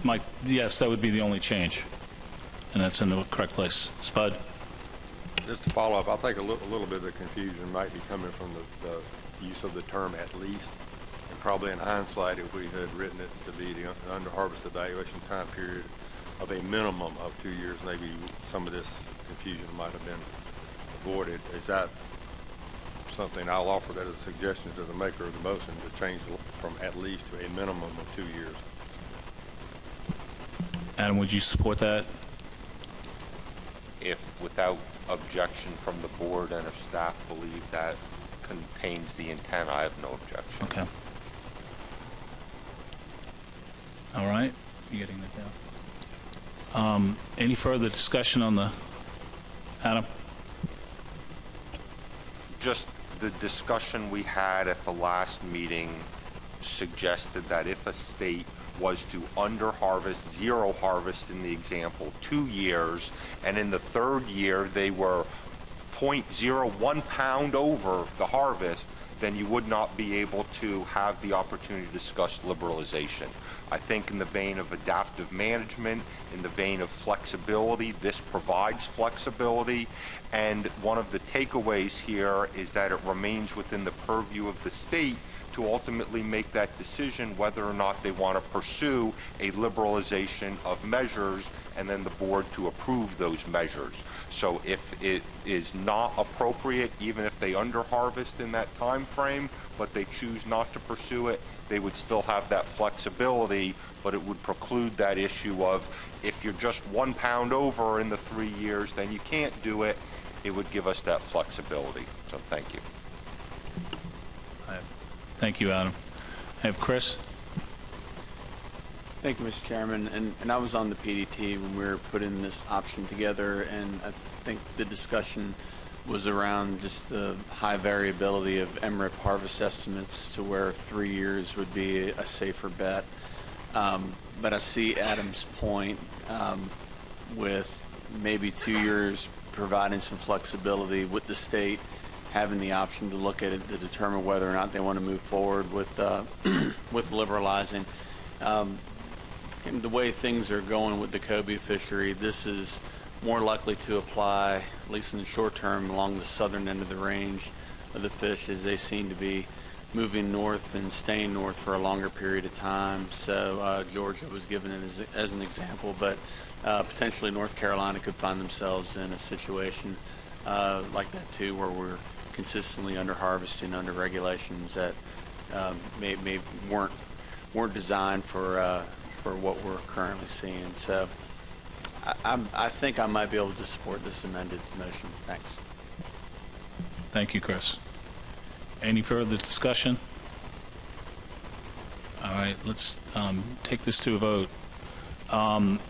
Mike, yes, that would be the only change, and that's in the correct place. Spud? Just to follow up, I think a little bit of the confusion might be coming from the use of the term "at least," and probably in hindsight, if we had written it to be the under-harvest evaluation time period of a minimum of 2 years, maybe some of this confusion might have been avoided. Is that something I'll offer that as a suggestion to the maker of the motion to change from "at least" to a minimum of 2 years? Adam, would you support that? if without objection from the board and if staff believe that contains the intent, I have no objection. Okay. All right. You getting that down? Any further discussion on the, Adam? Just the discussion we had at the last meeting suggested that if a state was to under-harvest, zero harvest in the example, 2 years, and in the third year they were 0.01 pound over the harvest, then you would not be able to have the opportunity to discuss liberalization. I think in the vein of adaptive management, in the vein of flexibility, this provides flexibility. And one of the takeaways here is that it remains within the purview of the state to ultimately make that decision whether or not they want to pursue a liberalization of measures and then the board to approve those measures. So if it is not appropriate, even if they under-harvest in that time frame, but they choose not to pursue it, they would still have that flexibility, but it would preclude that issue of if you're just 1 pound over in the 3 years, then you can't do it. It would give us that flexibility. So thank you. Thank you, Adam. I have Chris. Thank you, Mr. Chairman. And I was on the PDT when we were putting this option together, and I think the discussion was around just the high variability of MRIP harvest estimates to where 3 years would be a safer bet. But I see Adam's point with maybe 2 years providing some flexibility with the state having the option to look at it to determine whether or not they want to move forward with with liberalizing. The way things are going with the cobia fishery, this is more likely to apply, at least in the short term, along the southern end of the range of the fish, as they seem to be moving north and staying north for a longer period of time. So Georgia was given it as an example, but potentially North Carolina could find themselves in a situation like that too, where we're consistently under harvesting under regulations that weren't designed for what we're currently seeing. So I think I might be able to support this amended motion. Thanks. Thank you, Chris. Any further discussion? All right, let's take this to a vote.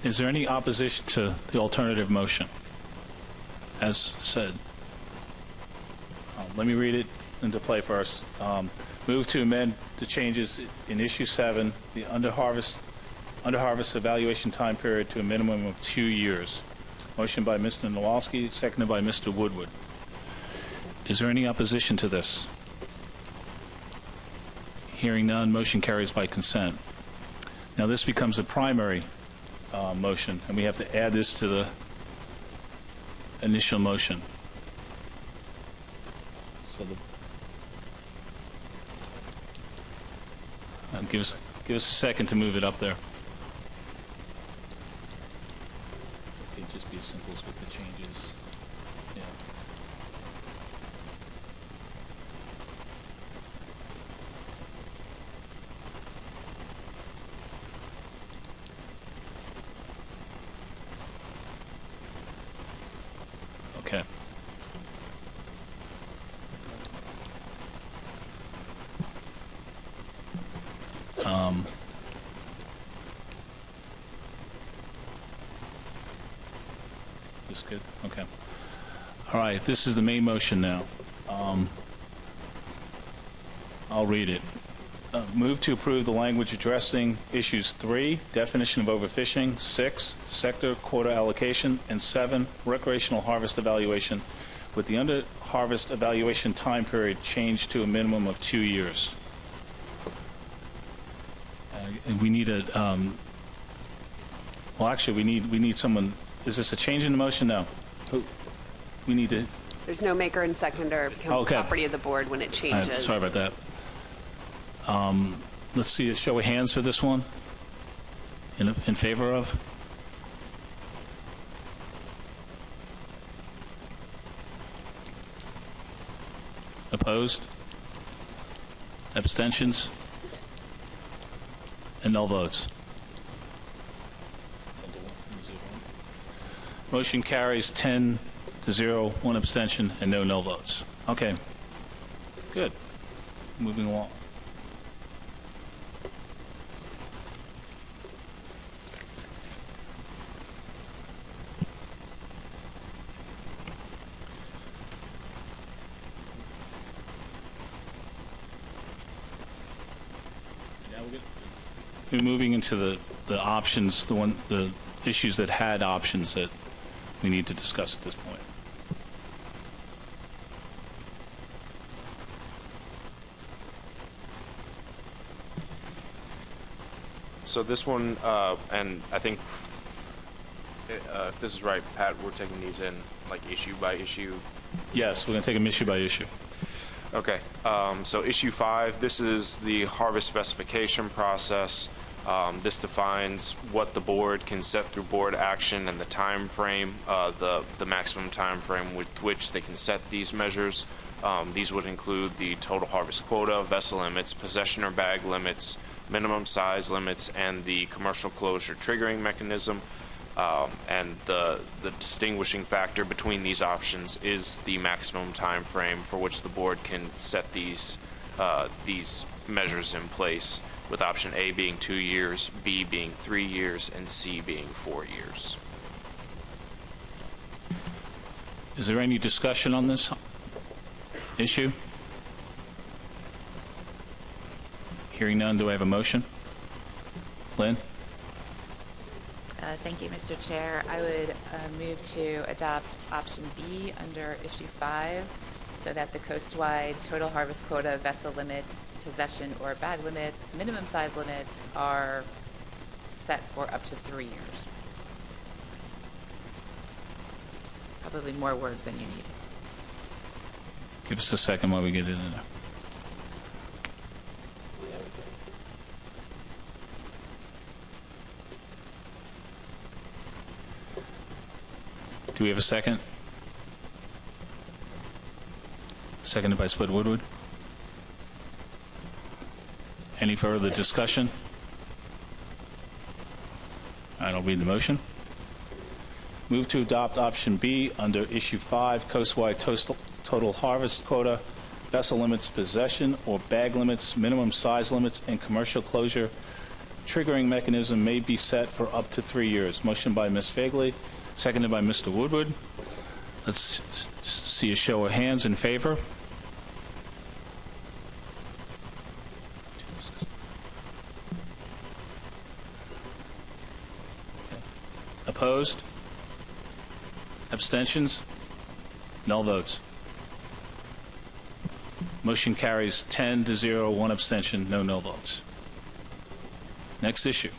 Is there any opposition to the alternative motion? As said. Let me read it into play first. Move to amend the changes in issue 7, the under-harvest evaluation time period to a minimum of 2 years. Motion by Mr. Nowalski, seconded by Mr. Woodward. Is there any opposition to this? Hearing none, motion carries by consent. Now this becomes a primary motion, and we have to add this to the initial motion. So give us a second to move it up there. It'd just be as simple as with the changes. Yeah. Okay. This good? Okay. All right, this is the main motion now. I'll read it. Move to approve the language addressing issues 3, definition of overfishing, 6, sector quota allocation, and 7, recreational harvest evaluation, with the under-harvest evaluation time period changed to a minimum of 2 years. And we need a, well, actually, we need someone. Is this a change in the motion? No. We need to. There's no maker and seconder. It becomes Okay. property of the board when it changes. Sorry about that. Let's see a show of hands for this one. In favor of? Opposed? Abstentions? And no votes. Motion carries 10 to 0, one abstention, and no votes. Okay. Good. Moving along. We're moving into the options, the issues that had options that we need to discuss at this point. So this one, and I think if this is right, Pat, we're taking these in like issue by issue. Yes, we're going to take them issue by issue. Okay, so issue 5, this is the harvest specification process. This defines what the board can set through board action and the time frame, the maximum time frame with which they can set these measures. These would include the total harvest quota, vessel limits, possession or bag limits, minimum size limits, and the commercial closure triggering mechanism. And the distinguishing factor between these options is the maximum time frame for which the board can set these measures in place, with option A being 2 years, B being 3 years, and C being 4 years. Is there any discussion on this issue? Hearing none, do I have a motion? Lynn? Thank you, Mr. Chair. I would move to adopt option B under issue 5 so that the coastwide total harvest quota, vessel limits, possession or bag limits, minimum size limits are set for up to 3 years. Probably more words than you need. Give us a second while we get it in there. Do we have a second? Seconded by Spud Woodward. Any further discussion? All right, I'll read the motion. Move to adopt option B under issue 5, coastwide total harvest quota, vessel limits, possession or bag limits, minimum size limits, and commercial closure triggering mechanism may be set for up to 3 years. Motion by Ms. Fagley, seconded by Mr. Woodward. Let's see a show of hands in favor. Opposed? Abstentions? Null votes. Motion carries 10 to 0, one abstention, no null votes. Next issue.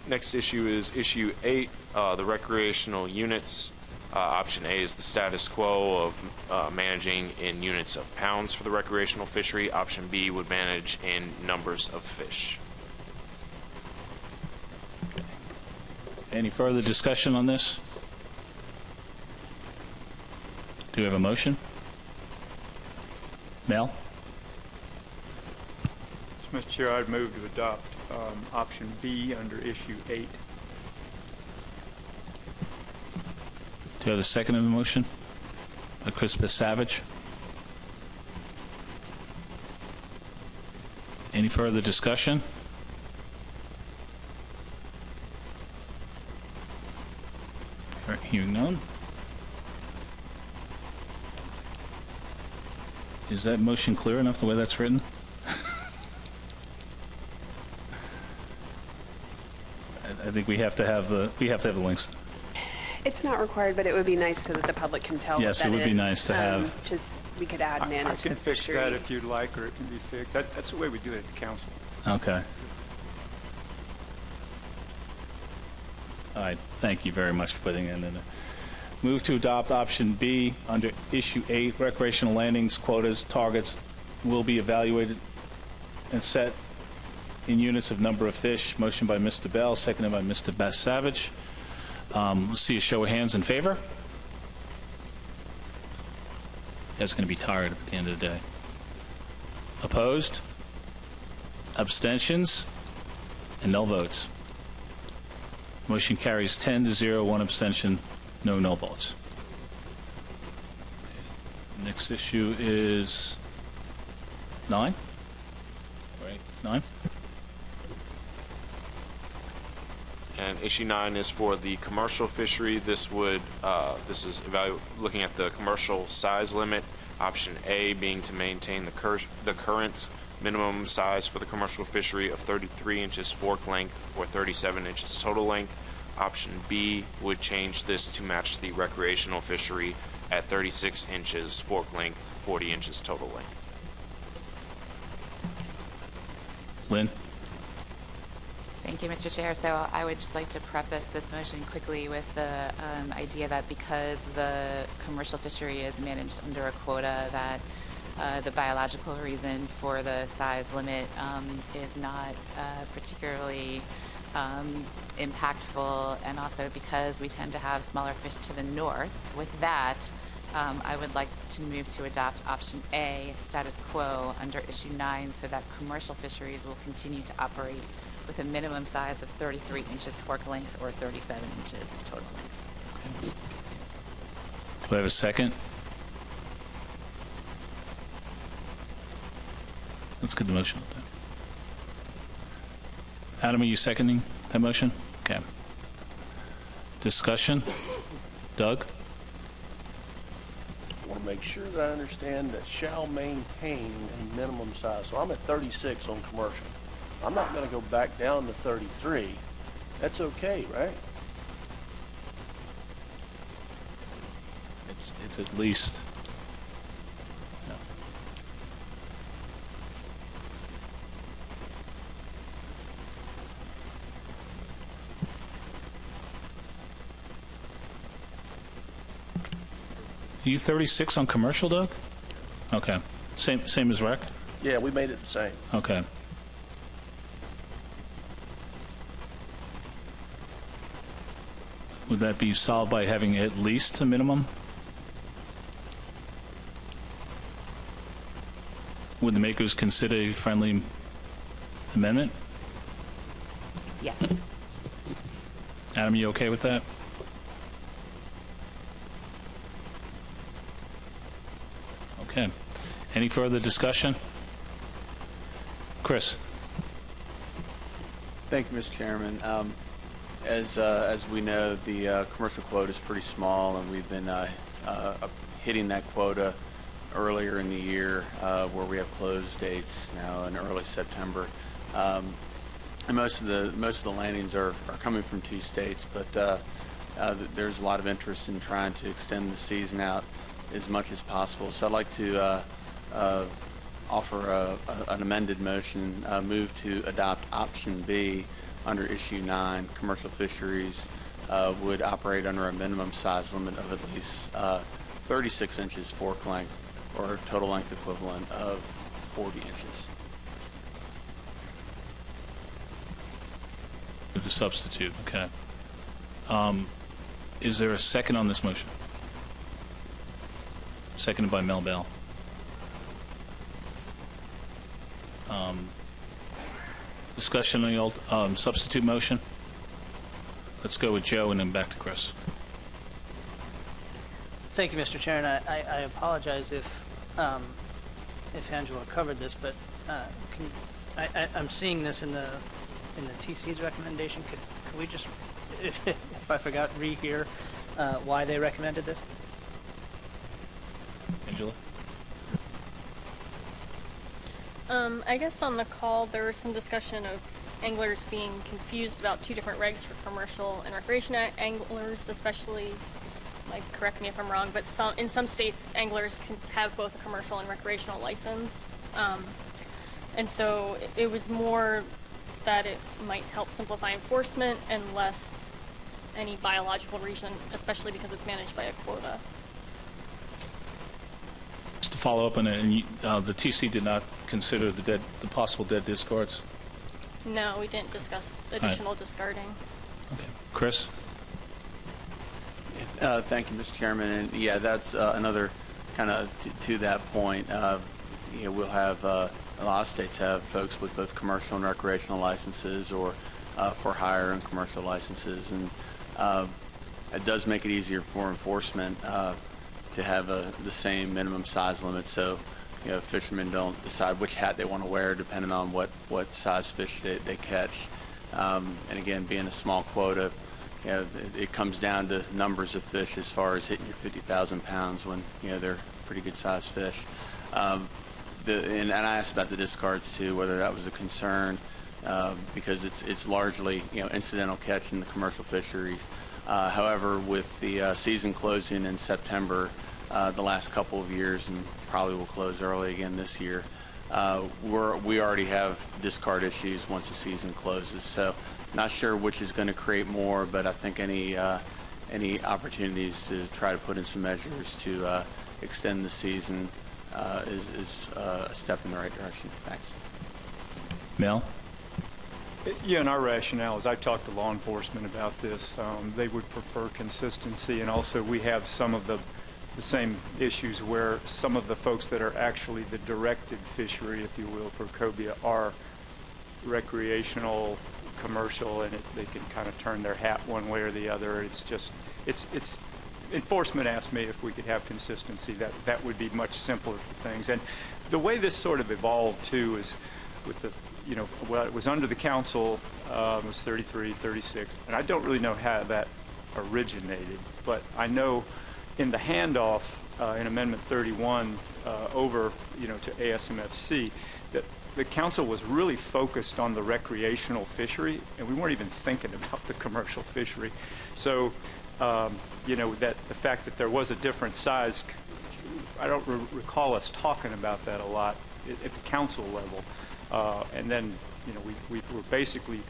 Next issue is issue 8, the recreational units. Option A is the status quo of managing in units of pounds for the recreational fishery. Option B would manage in numbers of fish. Any further discussion on this? Do we have a motion? Mel? Mr. Chair, I'd move to adopt option B under issue 8. Do you have a second in the motion? Crispus Savage. Any further discussion? All right, hearing none. Is that motion clear enough the way that's written? I think we have to have the links. It's not required, but it would be nice so that the public can tell Yes, what that it would be is. nice to have. Just, we could add manage I can the fix fishery. that if you'd like, or it can be fixed. That's the way we do it at the council. Okay. All right. Thank you very much for putting it in there. Move to adopt option B under issue 8, recreational landings, quotas, targets will be evaluated and set in units of number of fish. Motion by Mr. Bell, seconded by Mr. Beth Savage. Let's see a show of hands in favor. That's going to be tired at the end of the day. Opposed? Abstentions? And no votes. Motion carries 10-0, one abstention, no null votes. Next issue is 9. Right, 9. And issue 9 is for the commercial fishery. This is looking at the commercial size limit. Option A being to maintain the current minimum size for the commercial fishery of 33 inches fork length or 37 inches total length. Option B would change this to match the recreational fishery at 36 inches fork length, 40 inches total length. Lynn? Thank you, Mr. Chair. So I would just like to preface this motion quickly with the idea that because the commercial fishery is managed under a quota, that the biological reason for the size limit is not particularly impactful, and also because we tend to have smaller fish to the north. With that, I would like to move to adopt option A, status quo, under issue 9, so that commercial fisheries will continue to operate with a minimum size of 33 inches fork length or 37 inches total length. Do I have a second? Let's get the motion up there. Adam, are you seconding that motion? Okay. Discussion? Doug? I want to make sure that I understand that shall maintain a minimum size. So I'm at 36 on commercial. I'm not going to go back down to 33. That's okay, right? It's at least. No. Are you 36 on commercial, Doug? Okay. Same as rec? Yeah, we made it the same. Okay. Would that be solved by having at least a minimum? Would the makers consider a friendly amendment? Yes. Adam, you okay with that? Okay. Any further discussion? Chris? Thank you, Mr. Chairman. As we know, the commercial quota is pretty small, and we've been hitting that quota earlier in the year, where we have close dates now in early September. And most of the landings are coming from 2 states, but there's a lot of interest in trying to extend the season out as much as possible. So I'd like to offer an amended motion, move to adopt option B under issue 9. Commercial fisheries would operate under a minimum size limit of at least 36 inches fork length or total length equivalent of 40 inches. With the substitute, okay. Is there a second on this motion? Seconded by Mel Bell. Discussion on the substitute motion? Let's go with Joe and then back to Chris. Thank you, Mr. Chair, and I apologize if Angela covered this, but I'm seeing this in the TC's recommendation. Could we just, if I forgot, rehear why they recommended this? Angela? I guess on the call there was some discussion of anglers being confused about 2 different regs for commercial and recreation anglers, especially, like, correct me if I'm wrong, but in some states anglers can have both a commercial and recreational license. And so it was more that it might help simplify enforcement and less any biological reason, especially because it's managed by a quota. Just to follow up on it, and the TC did not consider the possible dead discards? No, we didn't discuss additional discarding. Okay. Chris? Thank you, Mr. Chairman. And yeah, that's another kind of to that point. We'll have a lot of states have folks with both commercial and recreational licenses, or for hire and commercial licenses, and it does make it easier for enforcement to have the same minimum size limit, so fishermen don't decide which hat they want to wear depending on what size fish they catch. And again, being a small quota, it comes down to numbers of fish as far as hitting your 50,000 pounds when they're pretty good sized fish. And I asked about the discards too, whether that was a concern, because it's largely incidental catch in the commercial fisheries. However, with the season closing in September, the last couple of years, and probably will close early again this year, we already have discard issues once the season closes. So, not sure which is going to create more, but I think any opportunities to try to put in some measures to extend the season is a step in the right direction. Thanks. Mel? Yeah, and our rationale is I've talked to law enforcement about this. They would prefer consistency, and also we have some of the same issues where some of the folks that are actually the directed fishery, if you will, for cobia are recreational, commercial, and they can kind of turn their hat one way or the other. It's enforcement asked me if we could have consistency. That would be much simpler for things. And the way this sort of evolved too is with the well, it was under the council, it was 33, 36, and I don't really know how that originated, but I know in the handoff in Amendment 31 over to ASMFC that the council was really focused on the recreational fishery, and we weren't even thinking about the commercial fishery. So that the fact that there was a different size, I don't recall us talking about that a lot at the council level. And then, we were basically,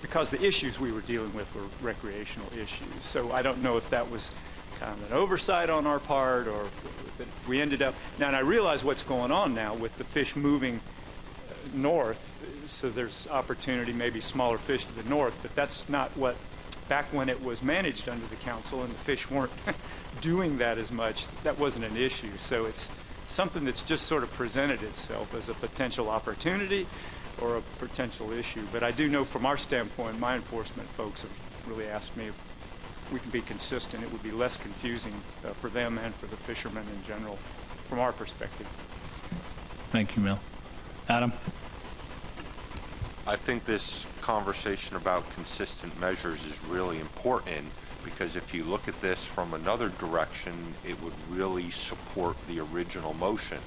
because the issues we were dealing with were recreational issues. So I don't know if that was kind of an oversight on our part or that we ended up. Now, and I realize what's going on now with the fish moving north. So there's opportunity, maybe smaller fish to the north, but that's not what, back when it was managed under the council and the fish weren't doing that as much, that wasn't an issue. So it's something that's just sort of presented itself as a potential opportunity or a potential issue. But I do know from our standpoint, my enforcement folks have really asked me if we can be consistent. It would be less confusing for them and for the fishermen in general from our perspective. Thank you, Mel. Adam? I think this conversation about consistent measures is really important, because if you look at this from another direction, it would really support the original motion.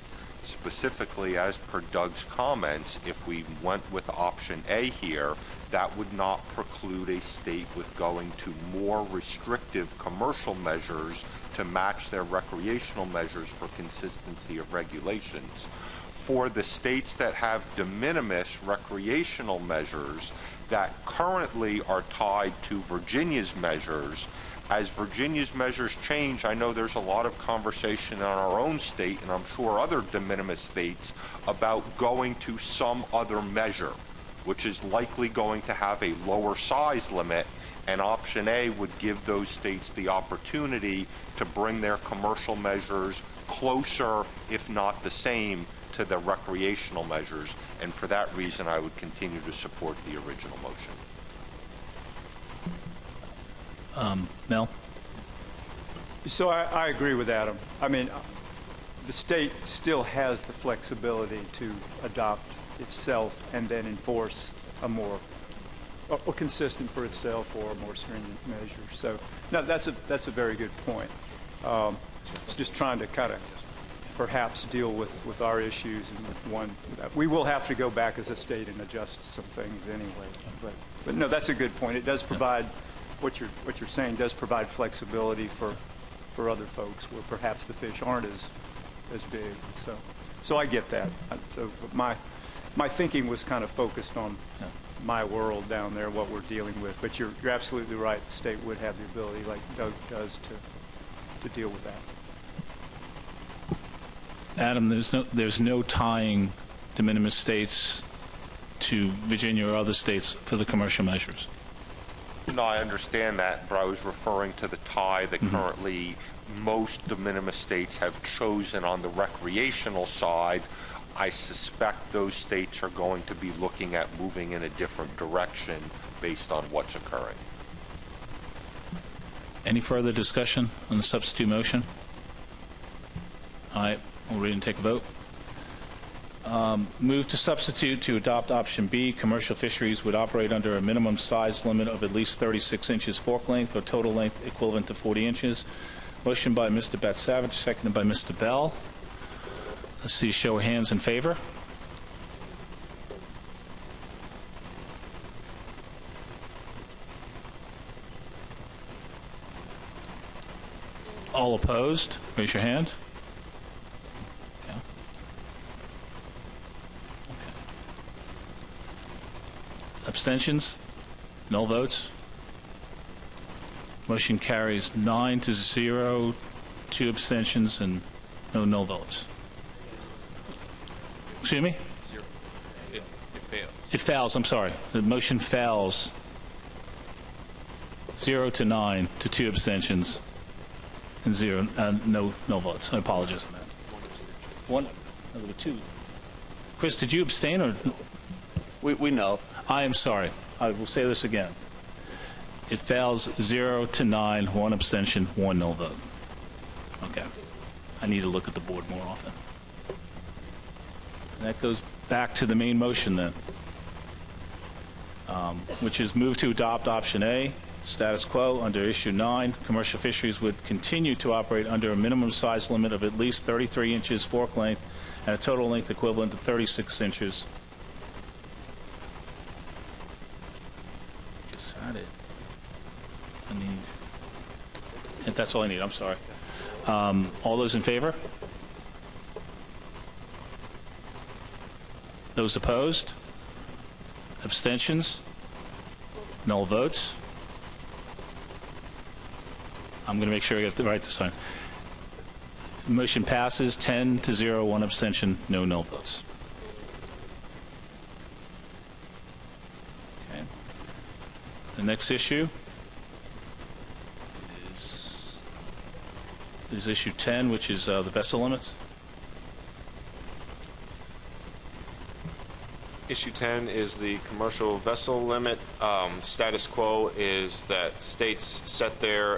Specifically, as per Doug's comments, if we went with option A here, that would not preclude a state with going to more restrictive commercial measures to match their recreational measures for consistency of regulations. For the states that have de minimis recreational measures that currently are tied to Virginia's measures, as Virginia's measures change, I know there's a lot of conversation in our own state, and I'm sure other de minimis states, about going to some other measure, which is likely going to have a lower size limit, and option A would give those states the opportunity to bring their commercial measures closer, if not the same, to the recreational measures, and for that reason I would continue to support the original motion. Mel? So I agree with Adam. I mean, the state still has the flexibility to adopt itself and then enforce a more consistent for itself or a more stringent measure. So no, that's a very good point. Just trying to kind of perhaps deal with our issues, and one we will have to go back as a state and adjust some things anyway. But no, that's a good point. It does provide what you're saying does provide flexibility for other folks where perhaps the fish aren't as big. So I get that. So my thinking was kind of focused on my world down there, what we're dealing with. But you're absolutely right. The state would have the ability, like Doug does, to deal with that. Adam, there's no tying de minimis states to Virginia or other states for the commercial measures. No, I understand that, but I was referring to the tie that currently most de minimis states have chosen on the recreational side. I suspect those states are going to be looking at moving in a different direction based on what's occurring. Any further discussion on the substitute motion? All right, we'll read and take a vote. Move to substitute to adopt option B. Commercial fisheries would operate under a minimum size limit of at least 36 inches fork length or total length equivalent to 40 inches. Motion by Mr. Bat-Savage, seconded by Mr. Bell. Let's see, show of hands in favor. All opposed, raise your hand. Yeah. Okay. Abstentions? Null votes? Motion carries 9-0, 2 abstentions, and no null votes. Excuse me? It fails. It fails, I'm sorry. The motion fails 0-9 to 2 abstentions and no votes. I apologize for that. One, there were 2. Chris, did you abstain or? We know. I am sorry. I will say this again. It fails 0-9, 1 abstention, 1 no vote. Okay. I need to look at the board more often. And that goes back to the main motion then, which is move to adopt option A, status quo under issue 9. Commercial fisheries would continue to operate under a minimum size limit of at least 33 inches fork length and a total length equivalent to 36 inches. Is that it? I need. That's all I need. I'm sorry. All those in favor? Those opposed? Abstentions? Null votes? I'm going to make sure I get it right this time. Motion passes 10-0, 1 abstention, no null votes. Okay. The next issue is issue 10, which is the vessel limits. Issue 10 is the commercial vessel limit. Status quo is that states set their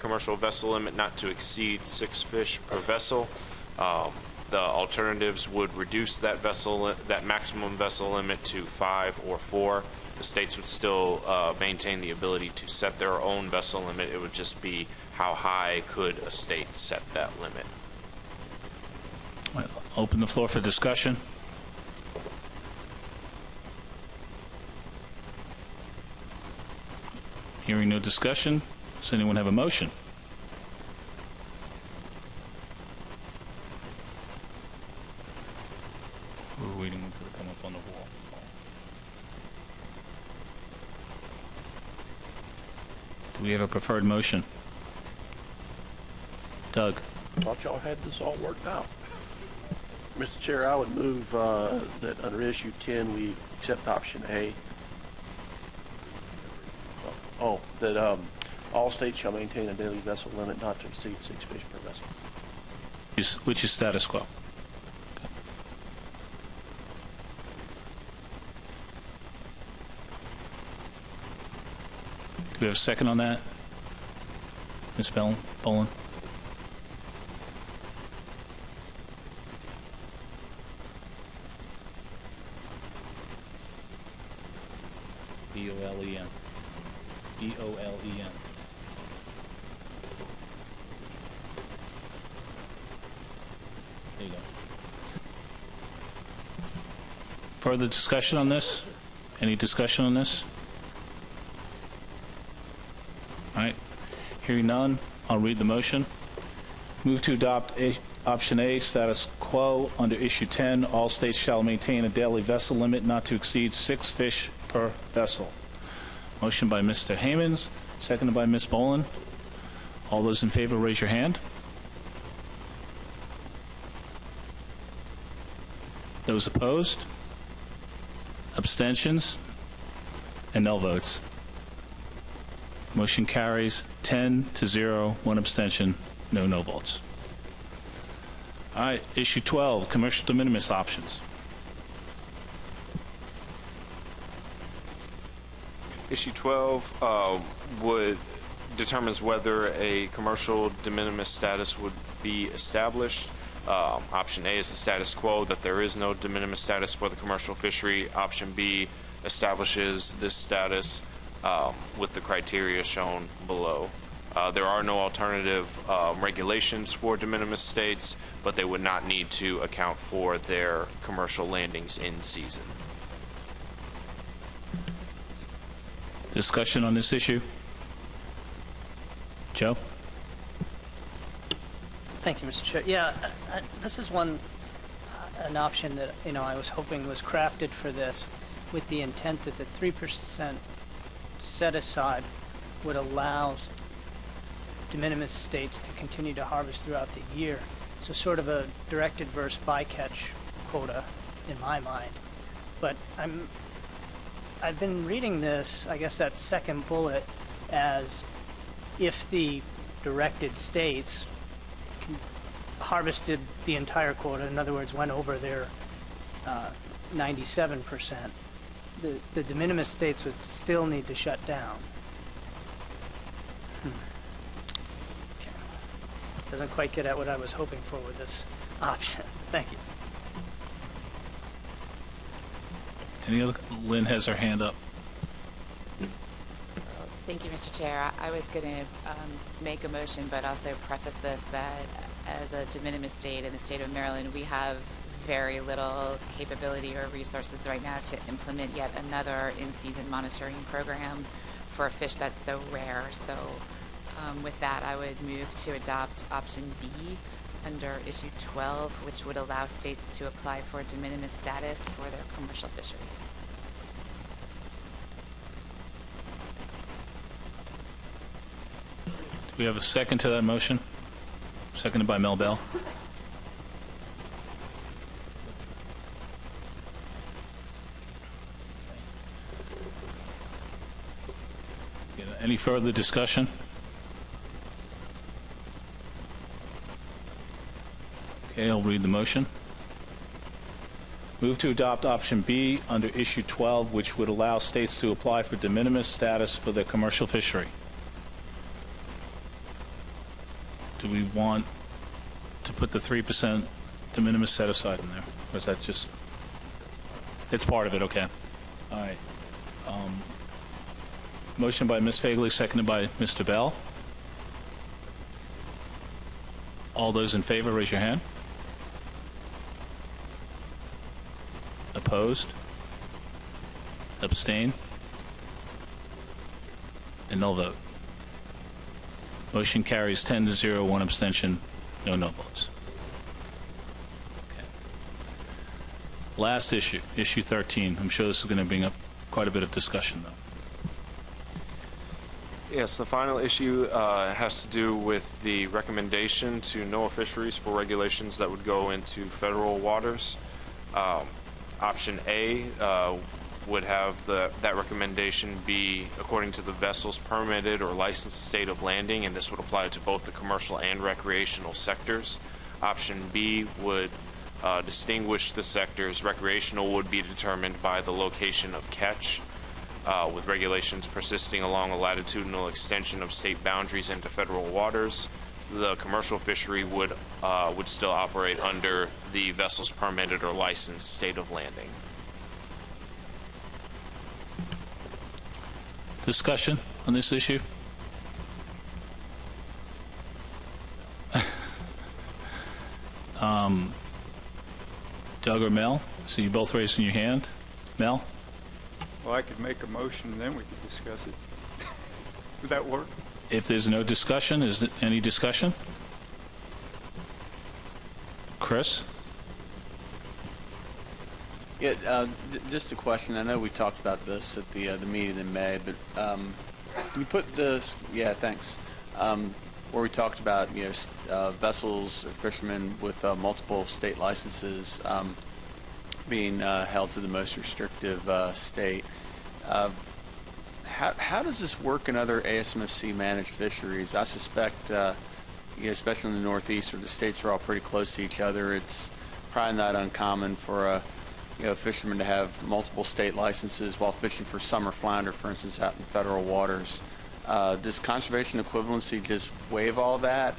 commercial vessel limit not to exceed 6 fish per vessel. The alternatives would reduce that maximum vessel limit to 5 or 4. The states would still maintain the ability to set their own vessel limit. It would just be how high could a state set that limit. I'll open the floor for discussion. Hearing no discussion, does anyone have a motion? We're waiting for it to come up on the wall. Do we have a preferred motion? Doug? Thought y'all had this all worked out. Mr. Chair, I would move that under issue 10 we accept option A. That all states shall maintain a daily vessel limit not to exceed 6 fish per vessel. Which is status quo. Okay. Do we have a second on that? Ms. Boland? B-O-L-E-N. B-O-L-E-N. There you go. Further discussion on this? Any discussion on this? All right. Hearing none, I'll read the motion. Move to adopt option A, status quo, under issue 10. All states shall maintain a daily vessel limit not to exceed 6 fish per vessel. Motion by Mr. Hammonds, seconded by Ms. Boland. All those in favor, raise your hand. Those opposed? Abstentions? And no votes. Motion carries 10-0, 1 abstention, no votes. All right, issue 12, commercial de minimis options. Issue 12 determines whether a commercial de minimis status would be established. Option A is the status quo, that there is no de minimis status for the commercial fishery. Option B establishes this status with the criteria shown below. There are no alternative regulations for de minimis states, but they would not need to account for their commercial landings in season. Discussion on this issue? Joe? Thank you, Mr. Chair. Yeah, this is an option that, I was hoping was crafted for this with the intent that the 3% set aside would allow de minimis states to continue to harvest throughout the year. So sort of a directed versus bycatch quota in my mind. But I've been reading this, I guess that second bullet, as if the directed states harvested the entire quota, in other words, went over their 97%, the de minimis states would still need to shut down. Okay. Doesn't quite get at what I was hoping for with this option. Thank you. Any other? Lynn has her hand up. Thank you, Mr. Chair. I was going to make a motion, but also preface this that as a de minimis state in the state of Maryland, we have very little capability or resources right now to implement yet another in-season monitoring program for a fish that's so rare. So with that, I would move to adopt option B under issue 12, which would allow states to apply for de minimis status for their commercial fisheries. Do we have a second to that motion? Seconded by Mel Bell. Any further discussion? Okay, I'll read the motion. Move to adopt option B under issue 12, which would allow states to apply for de minimis status for their commercial fishery. Do we want to put the 3% de minimis set aside in there? Or is that just... It's part of it, okay. All right. Motion by Ms. Fagley, seconded by Mr. Bell. All those in favor, raise your hand. Opposed? Abstain? And no vote. Motion carries 10-0, one abstention, no votes. Okay. Last issue, issue 13. I'm sure this is going to bring up quite a bit of discussion, though. Yes, the final issue has to do with the recommendation to NOAA Fisheries for regulations that would go into federal waters. Option A would have that recommendation be according to the vessel's permitted or licensed state of landing, and this would apply to both the commercial and recreational sectors. Option B would distinguish the sectors. Recreational would be determined by the location of catch, with regulations persisting along a latitudinal extension of state boundaries into federal waters. The commercial fishery would still operate under the vessel's permitted or licensed state of landing. Discussion on this issue? Doug or Mel? So you both raising your hand. Mel? Well, I could make a motion and then we could discuss it. Would that work? If there's no discussion, is there any discussion? Chris? Yeah, just a question. I know we talked about this at the meeting in May, but can you put this? Yeah, thanks. Where we talked about vessels or fishermen with multiple state licenses being held to the most restrictive state. How does this work in other ASMFC managed fisheries? I suspect, especially in the Northeast, where the states are all pretty close to each other, it's probably not uncommon for a fishermen to have multiple state licenses while fishing for summer flounder, for instance, out in federal waters. Does conservation equivalency just waive all that?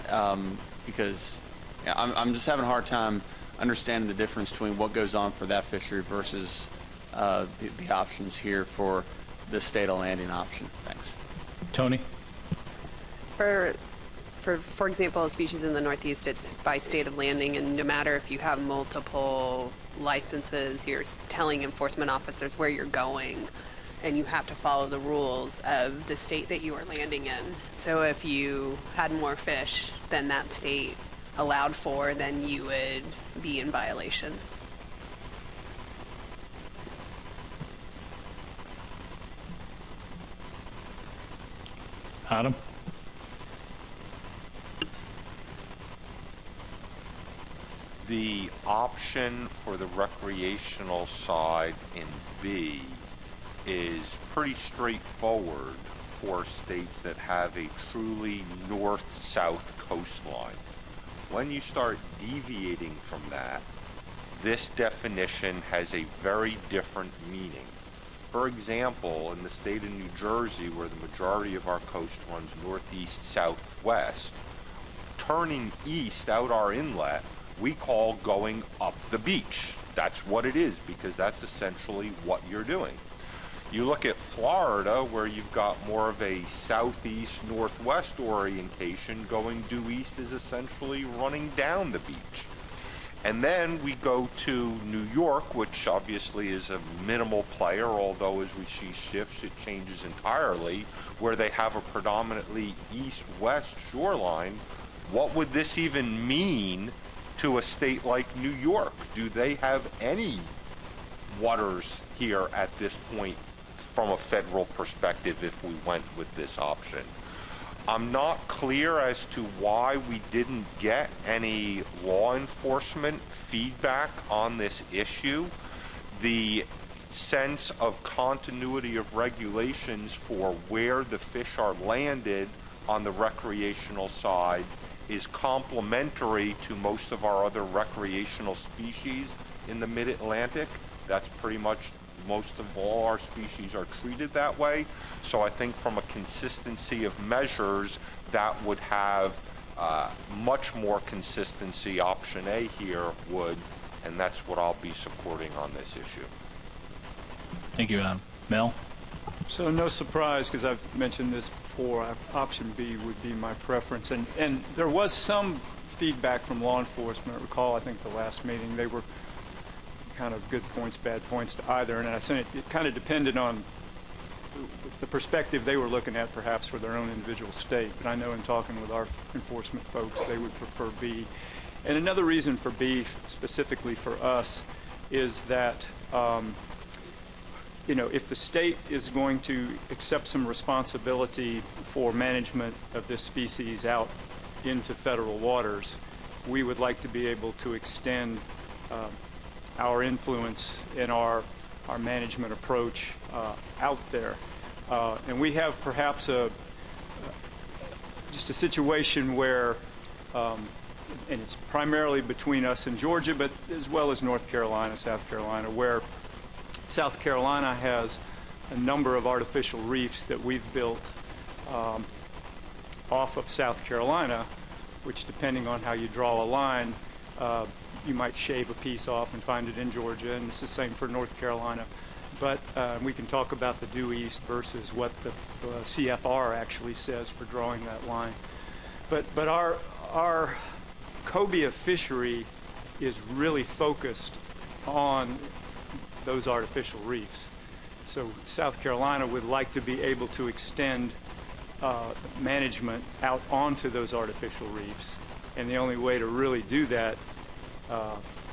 Because I'm just having a hard time understanding the difference between what goes on for that fishery versus the options here for the state of landing option. Thanks. Tony? For example, species in the Northeast, it's by state of landing, and no matter if you have multiple licenses, you're telling enforcement officers where you're going, and you have to follow the rules of the state that you are landing in. So if you had more fish than that state allowed for, then you would be in violation. Adam? The option for the recreational side in B is pretty straightforward for states that have a truly north-south coastline. When you start deviating from that, this definition has a very different meaning. For example, in the state of New Jersey, where the majority of our coast runs northeast, southwest, turning east out our inlet, we call going up the beach. That's what it is, because that's essentially what you're doing. You look at Florida, where you've got more of a southeast, northwest orientation, going due east is essentially running down the beach. And then we go to New York, which obviously is a minimal player, although as we see shifts, it changes entirely, where they have a predominantly east-west shoreline. What would this even mean to a state like New York? Do they have any waters here at this point from a federal perspective if we went with this option? I'm not clear as to why we didn't get any law enforcement feedback on this issue. The sense of continuity of regulations for where the fish are landed on the recreational side is complementary to most of our other recreational species in the mid-Atlantic. That's pretty much most of all our species are treated that way. So I think from a consistency of measures, that would have much more consistency. Option A here would, and that's what I'll be supporting on this issue. Thank you, Adam. Mel? So no surprise, because I've mentioned this before, option B would be my preference. And there was some feedback from law enforcement. I recall, I think the last meeting, they were kind of good points, bad points to either. And I think it kind of depended on the perspective they were looking at, perhaps for their own individual state. But I know in talking with our enforcement folks, they would prefer B. And another reason for B, specifically for us, is that if the state is going to accept some responsibility for management of this species out into federal waters, we would like to be able to extend our influence in our management approach out there. And we have perhaps just a situation where, and it's primarily between us and Georgia, but as well as North Carolina, South Carolina, where South Carolina has a number of artificial reefs that we've built off of South Carolina, which, depending on how you draw a line, you might shave a piece off and find it in Georgia, and it's the same for North Carolina. But we can talk about the due east versus what the CFR actually says for drawing that line. But our cobia fishery is really focused on those artificial reefs. So South Carolina would like to be able to extend management out onto those artificial reefs. And the only way to really do that,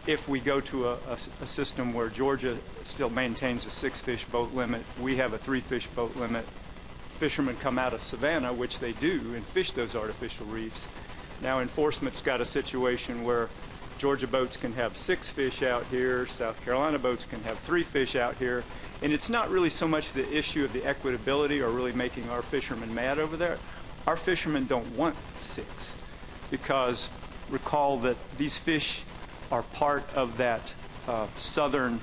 if we go to a system where Georgia still maintains a 6-fish boat limit, we have a 3-fish boat limit, fishermen come out of Savannah, which they do, and fish those artificial reefs. Now enforcement's got a situation where Georgia boats can have 6 fish out here, South Carolina boats can have 3 fish out here, and it's not really so much the issue of the equitability or really making our fishermen mad over there. Our fishermen don't want 6, because recall that these fish are part of that southern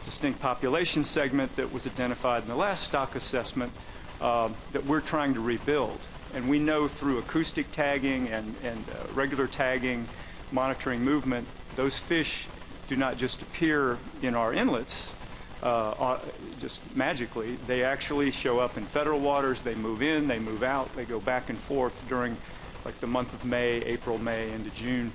distinct population segment that was identified in the last stock assessment that we're trying to rebuild. And we know through acoustic tagging and regular tagging, monitoring movement, those fish do not just appear in our inlets just magically. They actually show up in federal waters. They move in, they move out, they go back and forth during like the month of May, April, May, into June.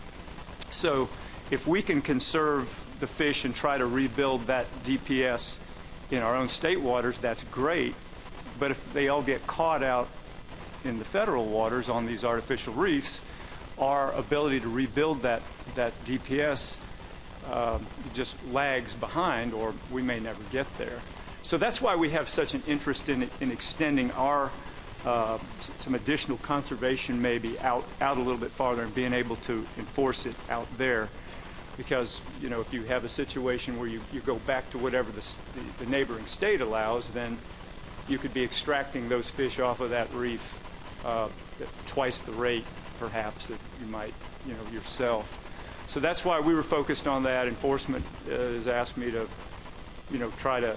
So if we can conserve the fish and try to rebuild that DPS in our own state waters, that's great. But if they all get caught out in the federal waters on these artificial reefs, our ability to rebuild that DPS just lags behind, or we may never get there. So that's why we have such an interest in extending our some additional conservation maybe out a little bit farther and being able to enforce it out there. Because, you know, if you have a situation where you go back to whatever the neighboring state allows, then you could be extracting those fish off of that reef at twice the rate, perhaps, that you might, you know, yourself. So that's why we were focused on that. Enforcement has asked me to, you know, try to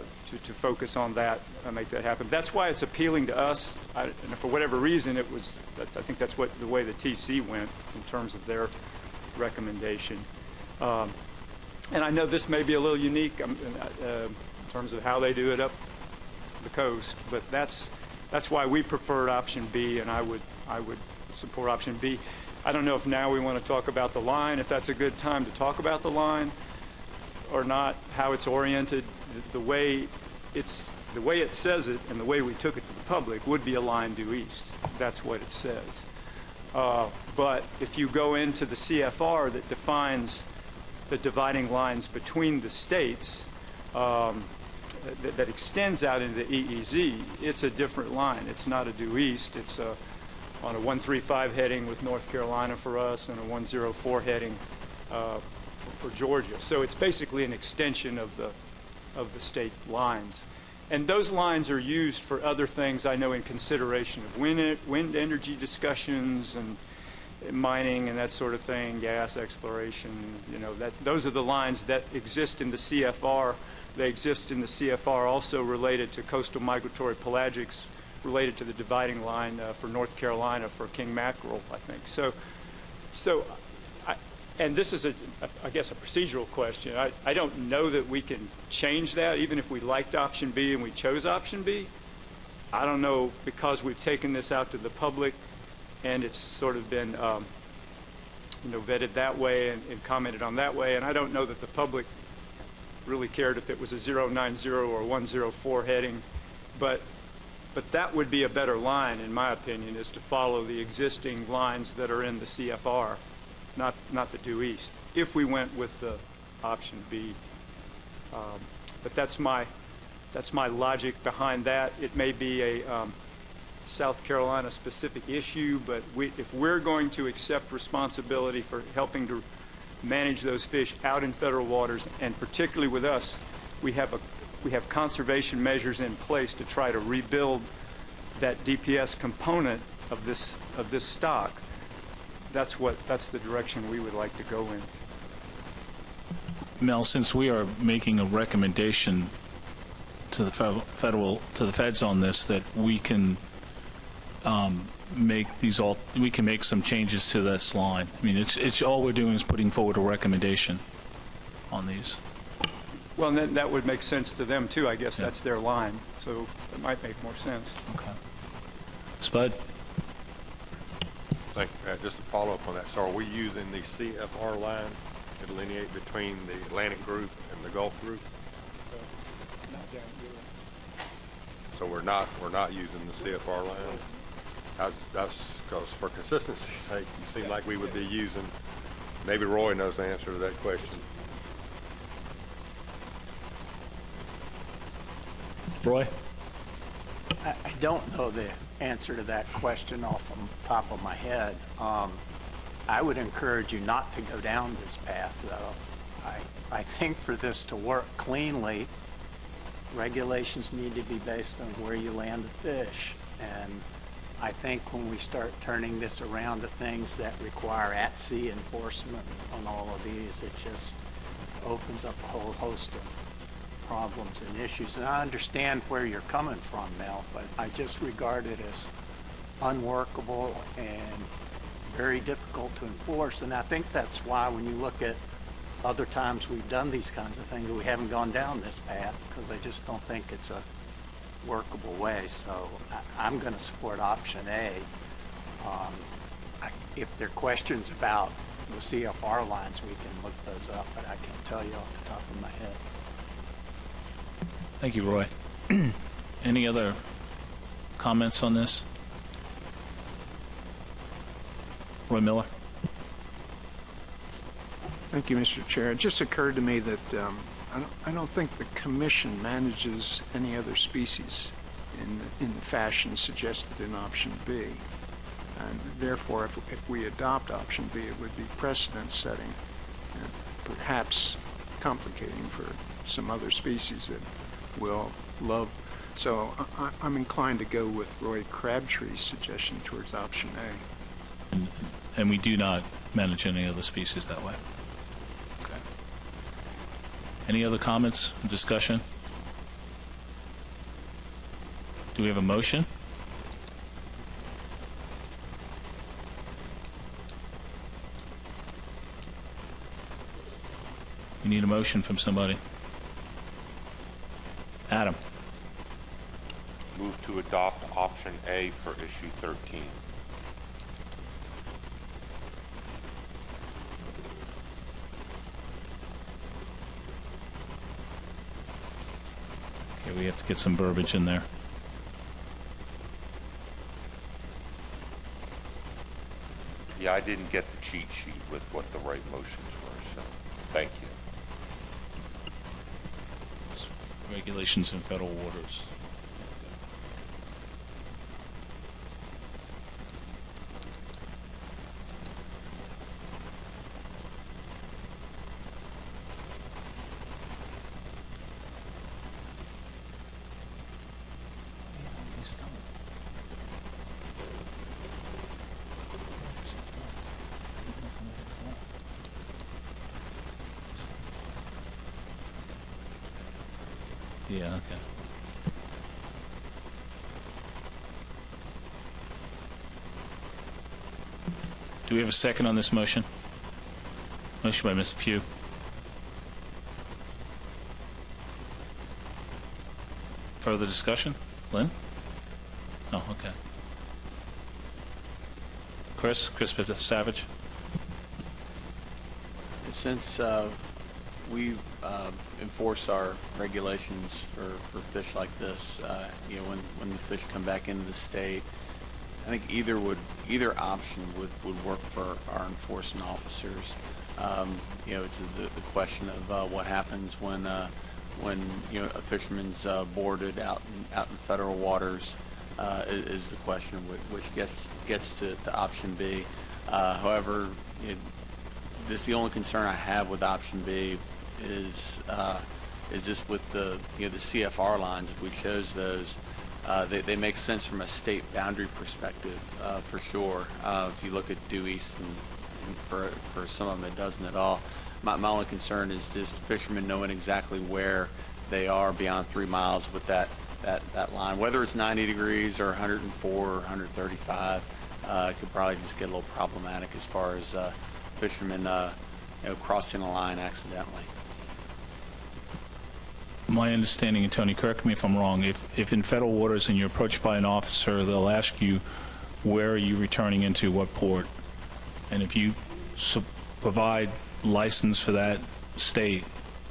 focus on that and make that happen. That's why it's appealing to us. And for whatever reason, I think that's the way the TC went in terms of their recommendation. And I know this may be a little unique in terms of how they do it up the coast, but that's why we preferred option B, and I would support option B. I don't know if now we want to talk about the line, if that's a good time to talk about the line or not, how it's oriented. The way it says it and the way we took it to the public would be a line due east. That's what it says. But if you go into the CFR that defines the dividing lines between the states, that extends out into the EEZ, it's a different line. It's not a due east. It's on a 135 heading with North Carolina for us and a 104 heading for Georgia. So it's basically an extension of the state lines. And those lines are used for other things, I know, in consideration of wind energy discussions and mining and that sort of thing, gas exploration. You know, those are the lines that exist in the CFR. They exist in the CFR also related to coastal migratory pelagics, related to the dividing line for North Carolina for king mackerel, I think. And this is, I guess, a procedural question. I don't know that we can change that, even if we liked option B and we chose option B. I don't know, because we've taken this out to the public and it's sort of been vetted that way and commented on that way, and I don't know that the public really cared if it was a 090 or 104 heading, but that would be a better line, in my opinion, is to follow the existing lines that are in the CFR, not the due east, if we went with the option B. But that's my logic behind that. It may be a South Carolina specific issue, but if we're going to accept responsibility for helping to manage those fish out in federal waters, and particularly with us, we have conservation measures in place to try to rebuild that DPS component of this stock. That's the direction we would like to go in. Mel, since we are making a recommendation to the feds on this, that we can make some changes to this line. I mean, it's all we're doing is putting forward a recommendation on these. Well, and then that would make sense to them too. I guess that's their line, so it might make more sense. Okay. Spud? Thank you, Pat. Just to follow up on that, so are we using the CFR line to delineate between the Atlantic group and the Gulf group? So we're not using the CFR line. That's because, for consistency's sake, you seem like we would be using. Maybe Roy knows the answer to that question. Roy? I don't know the answer to that question off the top of my head. I would encourage you not to go down this path, though. I think for this to work cleanly, regulations need to be based on where you land the fish. And I think when we start turning this around to things that require at-sea enforcement on all of these, it just opens up a whole host of problems and issues. And I understand where you're coming from, Mel, but I just regard it as unworkable and very difficult to enforce. And I think that's why when you look at other times we've done these kinds of things, we haven't gone down this path, because I just don't think it's a workable way. So I'm going to support option A. If there are questions about the CFR lines, we can look those up, but I can't tell you off the top of my head. Thank you, Roy. Any other comments on this? Roy Miller. Thank you, Mr. Chair. It just occurred to me that I don't think the Commission manages any other species in the fashion suggested in option B. And therefore, if we adopt option B, it would be precedent setting and perhaps complicating for some other species that we'll love. So I'm inclined to go with Roy Crabtree's suggestion towards option A. And we do not manage any other species that way. Okay. Any other comments, discussion? Do we have a motion? We need a motion from somebody. Adam. Move to adopt option A for issue 13. Okay, we have to get some verbiage in there. Yeah, I didn't get the cheat sheet with what the right motions were, so thank you. Regulations and federal waters. Yeah, okay. Do we have a second on this motion? Motion by Mr. Pugh. Further discussion? Lynn? No, okay. Chris Savage? Since we enforce our regulations for fish like this, when the fish come back into the state, I think either option would work for our enforcement officers. It's the question of what happens when a fisherman's boarded out in federal waters is the question which gets to option B. However, the only concern I have with option B is just with the CFR lines. If we chose those, they make sense from a state boundary perspective for sure. If you look at due east, and for some of them it doesn't at all. My only concern is just fishermen knowing exactly where they are beyond 3 miles with that line, whether it's 90 degrees or 104 or 135. It could probably just get a little problematic as far as fishermen crossing a line accidentally. My understanding, and Tony, correct me if I'm wrong, if in federal waters and you're approached by an officer, they'll ask you, where are you returning into, what port? And if you provide license for that state,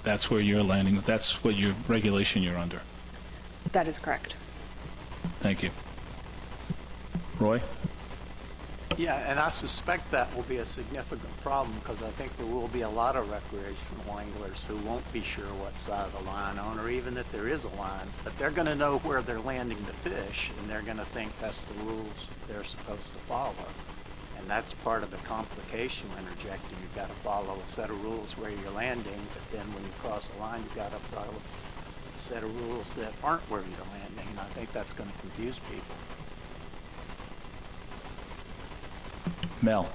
that's where you're landing. That's what your regulation you're under. That is correct. Thank you. Roy? Yeah, and I suspect that will be a significant problem, because I think there will be a lot of recreational anglers who won't be sure what side of the line on, or even that there is a line, but they're going to know where they're landing the fish, and they're going to think that's the rules they're supposed to follow. And that's part of the complication when interjecting. You've got to follow a set of rules where you're landing, but then when you cross the line, you've got to follow a set of rules that aren't where you're landing, and I think that's going to confuse people. Mel?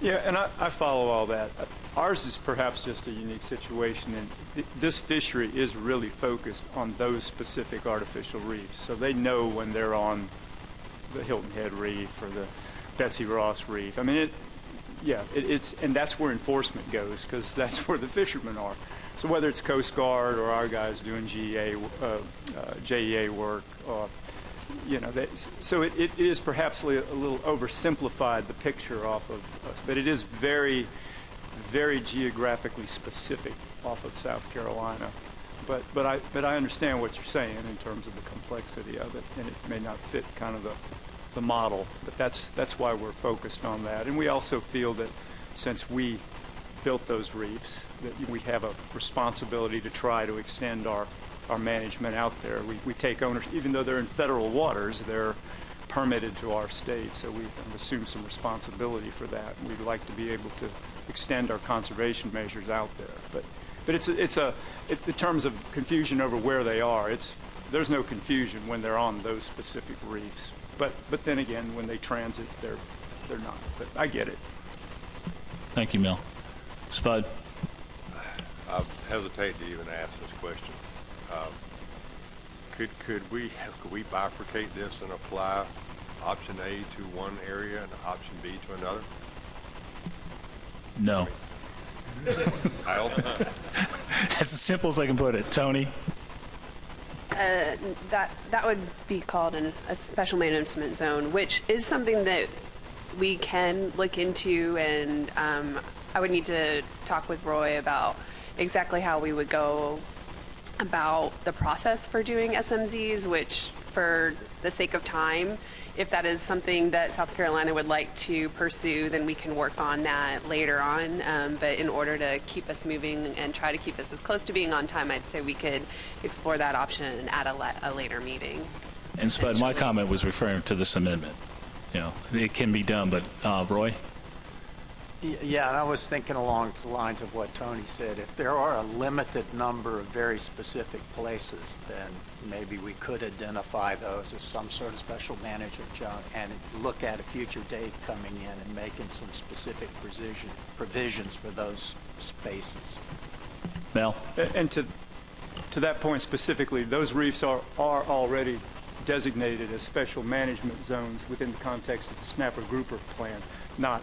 Yeah, and I follow all that. Ours is perhaps just a unique situation, and this fishery is really focused on those specific artificial reefs. So they know when they're on the Hilton Head Reef or the Betsy Ross Reef. I mean, it's and that's where enforcement goes, because that's where the fishermen are. So whether it's Coast Guard or our guys doing JEA work, so it is perhaps a little oversimplified, the picture off of us, but it is very, very geographically specific off of South Carolina. But I understand what you're saying in terms of the complexity of it, and it may not fit kind of the model, but that's why we're focused on that. And we also feel that since we built those reefs, that we have a responsibility to try to extend our management out there. We take ownership, even though they're in federal waters, they're permitted to our state, so we assume some responsibility for that. And we'd like to be able to extend our conservation measures out there. But it's in terms of confusion over where they are, there's no confusion when they're on those specific reefs. But then again, when they transit, they're not. But I get it. Thank you, Mel. Spud. I hesitate to even ask this question. Could we bifurcate this and apply option A to one area and option B to another? No. That's as simple as I can put it. Tony? That would be called a special management zone, which is something that we can look into, and I would need to talk with Roy about exactly how we would go about the process for doing SMZs, which, for the sake of time, if that is something that South Carolina would like to pursue, then we can work on that later on. But in order to keep us moving and try to keep us as close to being on time, I'd say we could explore that option at a later meeting. And Spud, my comment was referring to this amendment. It can be done, but Roy? Yeah, and I was thinking along the lines of what Tony said. If there are a limited number of very specific places, then maybe we could identify those as some sort of special management zone and look at a future date coming in and making some specific provisions for those spaces. Mel? And to that point specifically, those reefs are already designated as special management zones within the context of the Snapper Grouper plan, not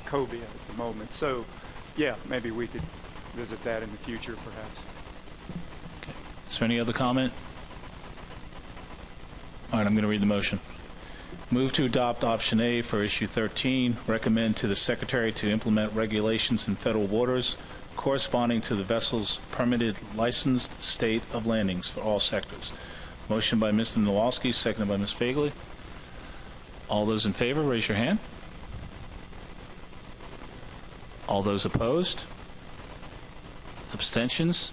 cobia at the moment. So, yeah, maybe we could visit that in the future, perhaps. Okay. Is there any other comment? All right, I'm going to read the motion. Move to adopt option A for issue 13. Recommend to the Secretary to implement regulations in federal waters corresponding to the vessel's permitted licensed state of landings for all sectors. Motion by Mr. Nowalski, seconded by Ms. Fagley. All those in favor, raise your hand. All those opposed? Abstentions?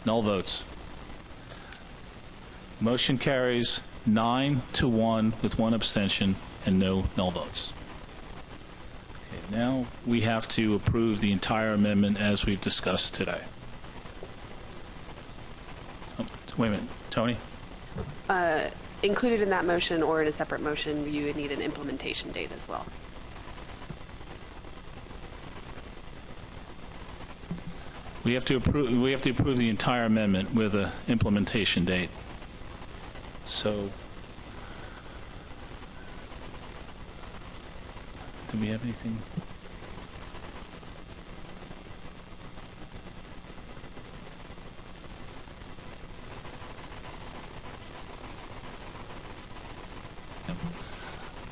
Null votes. Motion carries 9-1 with one abstention and no null votes. Okay, now we have to approve the entire amendment as we've discussed today. Oh, wait a minute, Tony? Included in that motion or in a separate motion, you would need an implementation date as well. We have to approve the entire amendment with an implementation date. So, do we have anything?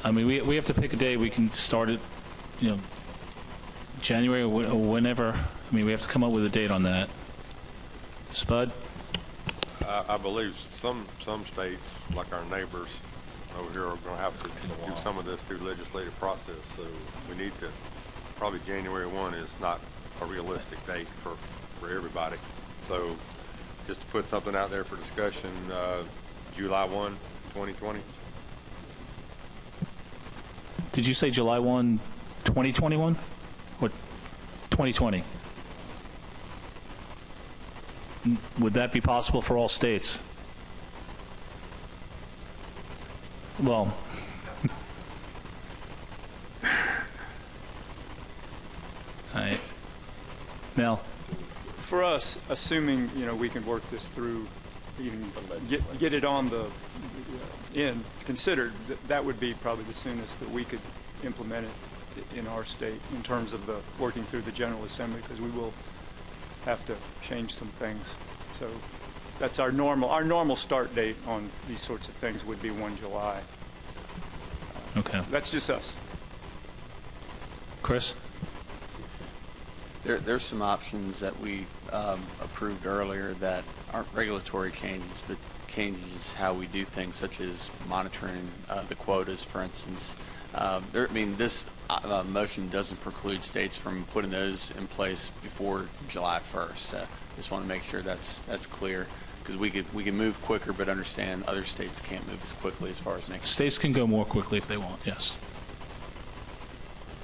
I mean, we have to pick a day. We can start it, January or whenever. I mean, we have to come up with a date on that. Spud? I believe some states, like our neighbors over here, are going to have to do some of this through legislative process. So we need to, probably January 1 is not a realistic date for everybody. So just to put something out there for discussion, July 1, 2020. Did you say July 1, 2021? Or 2020? Would that be possible for all states? Well, Mel? For us, assuming, we can work this through, even get it on the end considered, that would be probably the soonest that we could implement it in our state in terms of the working through the General Assembly, because we will have to change some things. So that's our normal start date on these sorts of things would be 1 July. Okay. That's just us. Chris? There's some options that we approved earlier that aren't regulatory changes, but changes how we do things, such as monitoring the quotas, for instance. This motion doesn't preclude states from putting those in place before July 1st. Just want to make sure that's clear, because we can move quicker, but understand other states can't move as quickly as far as making. States can go more quickly if they want, yes.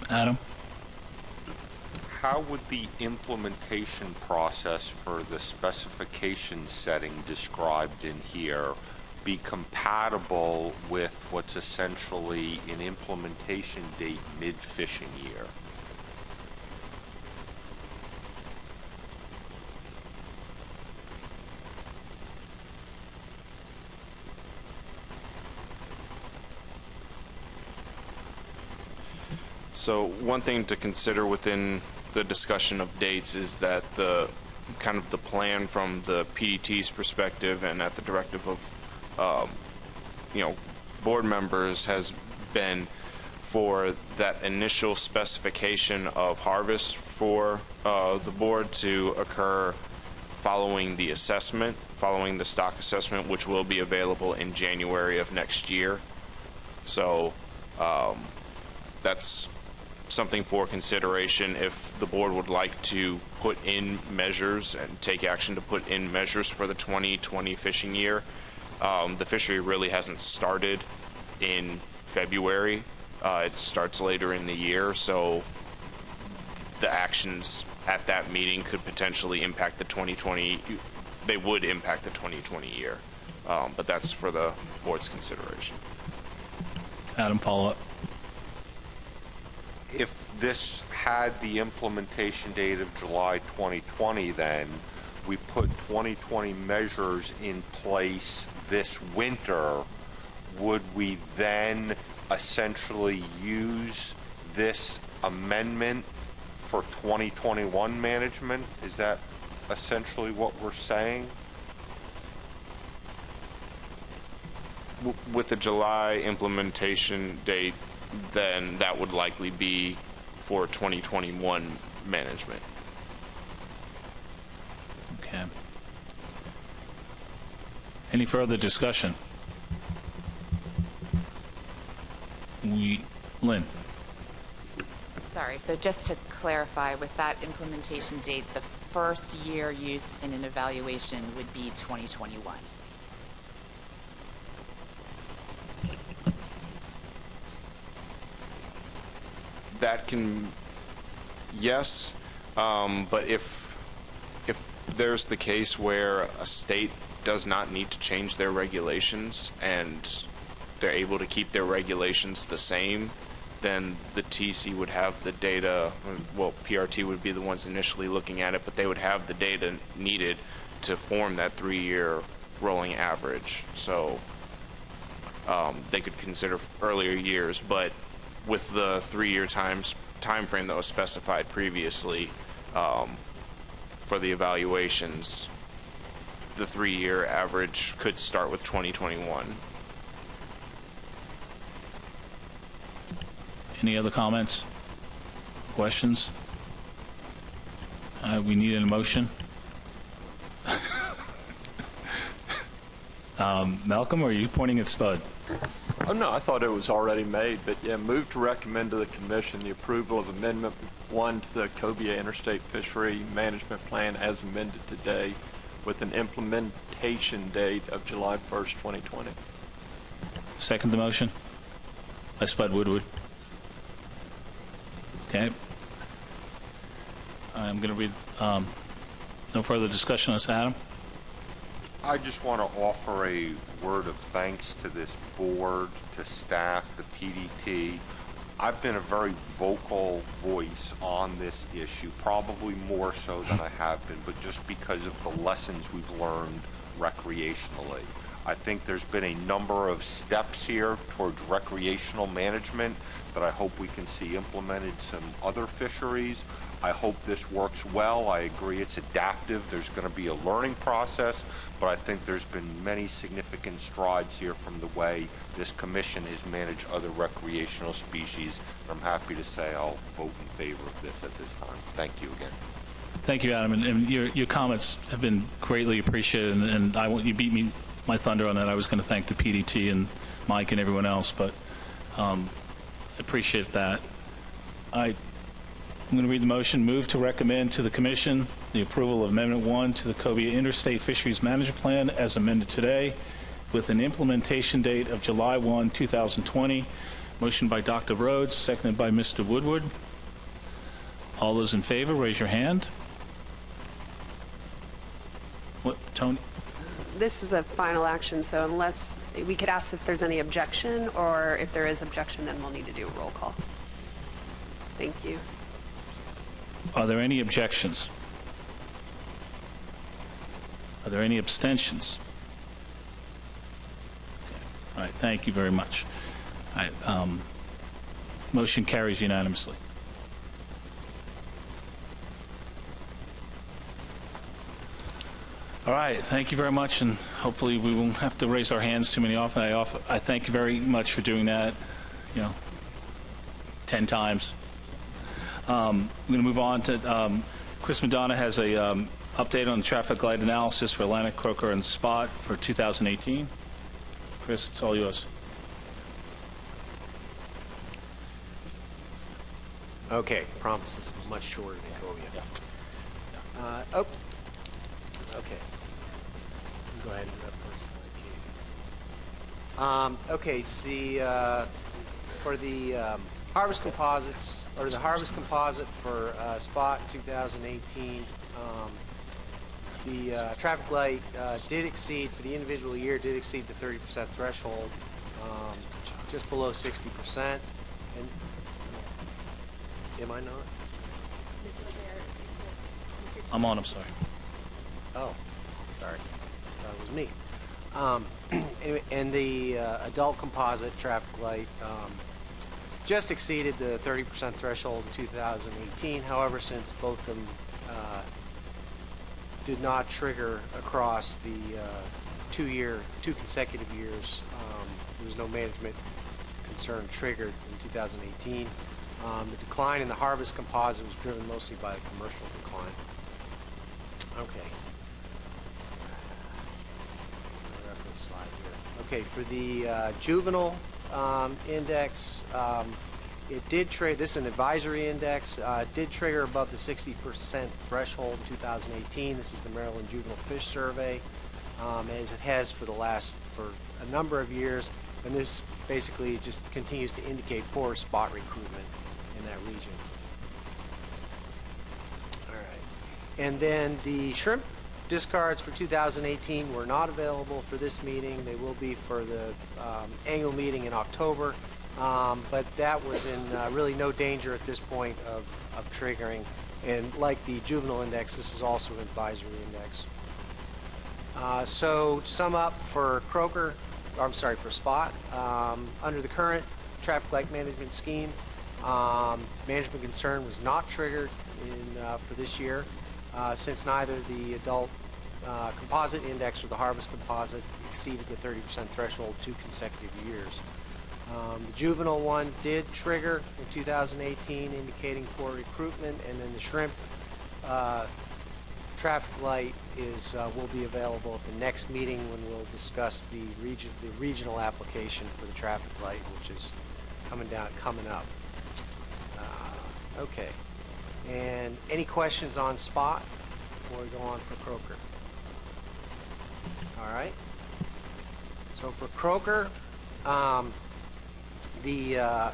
Adam? How would the implementation process for the specification setting described in here be compatible with what's essentially an implementation date mid-fishing year? So one thing to consider within the discussion of dates is that the kind of the plan from the PDT's perspective and at the directive of board members has been for that initial specification of harvest for the board to occur following the assessment, following the stock assessment, which will be available in January of next year. So that's something for consideration if the board would like to put in measures and take action to put in measures for the 2020 fishing year. The fishery really hasn't started in February. It starts later in the year, so the actions at that meeting could potentially impact the 2020. They would impact the 2020 year, but that's for the board's consideration. Adam, follow up. If this had the implementation date of July 2020, then we put 2020 measures in place this winter, would we then essentially use this amendment for 2021 management? Is that essentially what we're saying? With the July implementation date, then that would likely be for 2021 management. Okay. Any further discussion? Lynn? Sorry, so just to clarify, with that implementation date, the first year used in an evaluation would be 2021. That can, yes, but if there's the case where a state does not need to change their regulations and they're able to keep their regulations the same, then the TC would have the data, well, PRT would be the ones initially looking at it, but they would have the data needed to form that 3-year rolling average. So they could consider earlier years, but with the 3-year time frame that was specified previously for the evaluations, the 3-year average could start with 2021. Any other comments? Questions? We need an motion. Malcolm, or are you pointing at Spud? Oh, no, I thought it was already made, but yeah, move to recommend to the Commission the approval of Amendment 1 to the Cobia Interstate Fishery Management Plan as amended today with an implementation date of July 1st, 2020. Second the motion by Spud Woodward. Okay. I'm going to read, no further discussion on this, Adam? I just want to offer a word of thanks to this board, to staff, the PDT. I've been a very vocal voice on this issue, probably more so than I have been, but just because of the lessons we've learned recreationally. I think there's been a number of steps here towards recreational management that I hope we can see implemented some other fisheries. I hope this works well. I agree it's adaptive. There's going to be a learning process, but I think there's been many significant strides here from the way this commission has managed other recreational species. And I'm happy to say I'll vote in favor of this at this time. Thank you again. Thank you, Adam, and your comments have been greatly appreciated, and you beat me my thunder on that. I was going to thank the PDT and Mike and everyone else, but appreciate that. I'm going to read the motion. Move to recommend to the Commission the approval of Amendment 1 to the Cobia Interstate Fisheries Management Plan as amended today with an implementation date of July 1, 2020. Motion by Dr. Rhodes, seconded by Mr. Woodward. All those in favor, raise your hand. What, Tony? This is a final action, so unless we could ask if there's any objection, or if there is objection, then we'll need to do a roll call. Thank you. Are there any objections? Are there any abstentions? Okay. All right, thank you very much. All right, motion carries unanimously. All right, thank you very much, and hopefully we won't have to raise our hands too many often. I thank you very much for doing that, 10 times. I'm going to move on to Chris Madonna has a update on the traffic light analysis for Atlantic, Croaker, and Spot for 2018. Chris, it's all yours. Okay, promise this is much shorter than Cobia. Yeah. Okay. Go ahead and rep first. Okay, so for the harvest composites, or the harvest composite for Spot 2018, the traffic light did exceed, for the individual year, did exceed the 30% threshold, just below 60%. And am I not? I'm on, I'm sorry. Oh, sorry. That was me. And the adult composite traffic light just exceeded the 30% threshold in 2018. However, since both of them did not trigger across the two consecutive years, there was no management concern triggered in 2018. The decline in the harvest composite was driven mostly by the commercial decline. Okay. Reference slide here. Okay, for the juvenile index, it did trigger, this is an advisory index, did trigger above the 60% threshold in 2018. This is the Maryland Juvenile Fish Survey, as it has for a number of years, and this basically just continues to indicate poor spot recruitment in that region. All right. And then the shrimp discards for 2018 were not available for this meeting. They will be for the annual meeting in October, but that was in really no danger at this point of triggering. And like the juvenile index, this is also an advisory index. So to sum up, for Croaker, for Spot, under the current traffic light management scheme, management concern was not triggered for this year, since neither the adult composite index or the harvest composite exceeded the 30% threshold 2 consecutive years. The juvenile one did trigger in 2018, indicating poor recruitment, and then the shrimp traffic light will be available at the next meeting when we'll discuss the regional application for the traffic light, which is coming up. Okay. And any questions on Spot before we go on for Croaker? All right. So for Croaker, the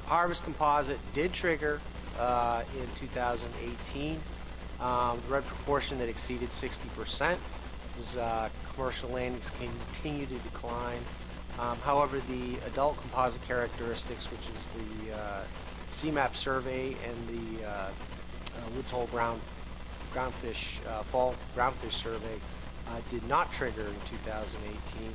harvest composite did trigger in 2018. The red proportion that exceeded 60%. As commercial landings continue to decline, However, the adult composite characteristics, which is the CMAP survey and the Woods Hole groundfish fall groundfish survey, did not trigger in 2018.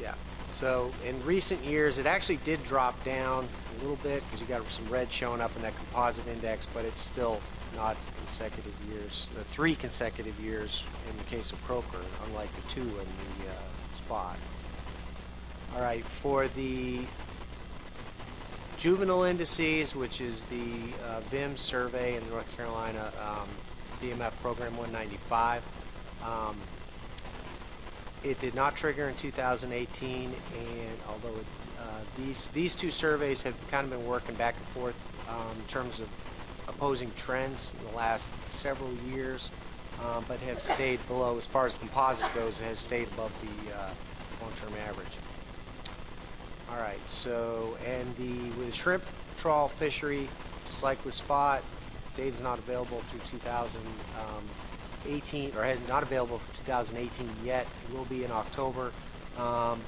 Yeah. So in recent years, it actually did drop down a little bit because you got some red showing up in that composite index, but it's still not consecutive years, 3 consecutive years in the case of croaker, unlike the 2 in the spot. All right, for the juvenile indices, which is the VIM survey in North Carolina, DMF program 195, it did not trigger in 2018, and although these 2 surveys have kind of been working back and forth in terms of opposing trends in the last several years, but have stayed below, as far as composite goes, it has stayed above the long-term average. All right, so, and with the shrimp trawl fishery, just like with spot, data is not available through 2018, or has not available for 2018 yet. It will be in October,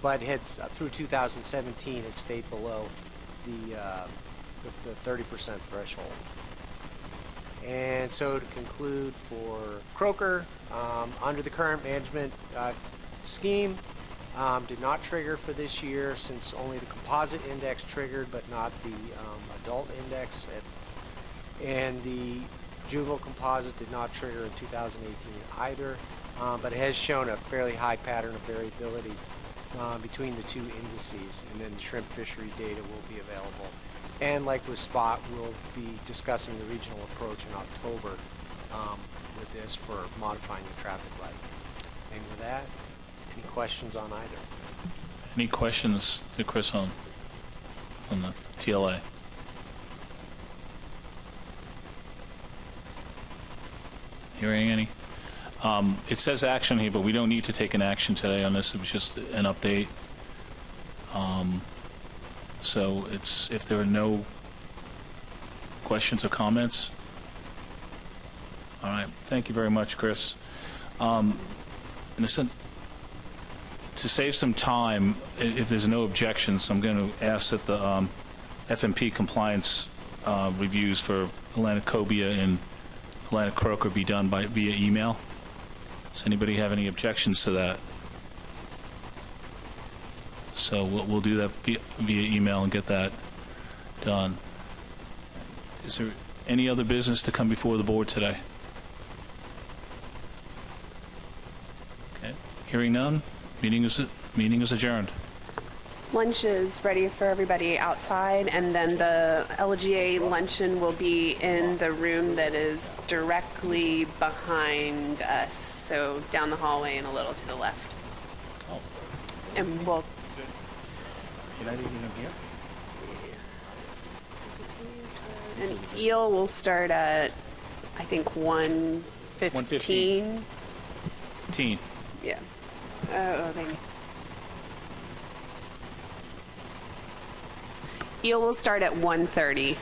but it's through 2017 it stayed below the 30% threshold. And so to conclude, for croaker, under the current management scheme, did not trigger for this year, since only the composite index triggered, but not the adult index. And the juvenile composite did not trigger in 2018 either, but it has shown a fairly high pattern of variability between the 2 indices, and then the shrimp fishery data will be available. And like with spot, we'll be discussing the regional approach in October with this for modifying the traffic light. And with that, any questions on either? Any questions to Chris on the TLA? Hearing any? It says action here, but we don't need to take an action today on this. It was just an update. So it's, if there are no questions or comments. All right. Thank you very much, Chris. In a sense, to save some time, if there's no objections, I'm going to ask that the FMP compliance reviews for Atlantic cobia and Atlantic croaker be done via email. Does anybody have any objections to that? So we'll do that via email and get that done. Is there any other business to come before the board today? Okay. Hearing none, meeting is adjourned. Lunch is ready for everybody outside, and then the LGA luncheon will be in the room that is directly behind us, so down the hallway and a little to the left. Oh. And we'll... Did I leave him here? And eel will start at, I think, 1:15. 1:15. Yeah. Oh, they... Eel will start at 1:30.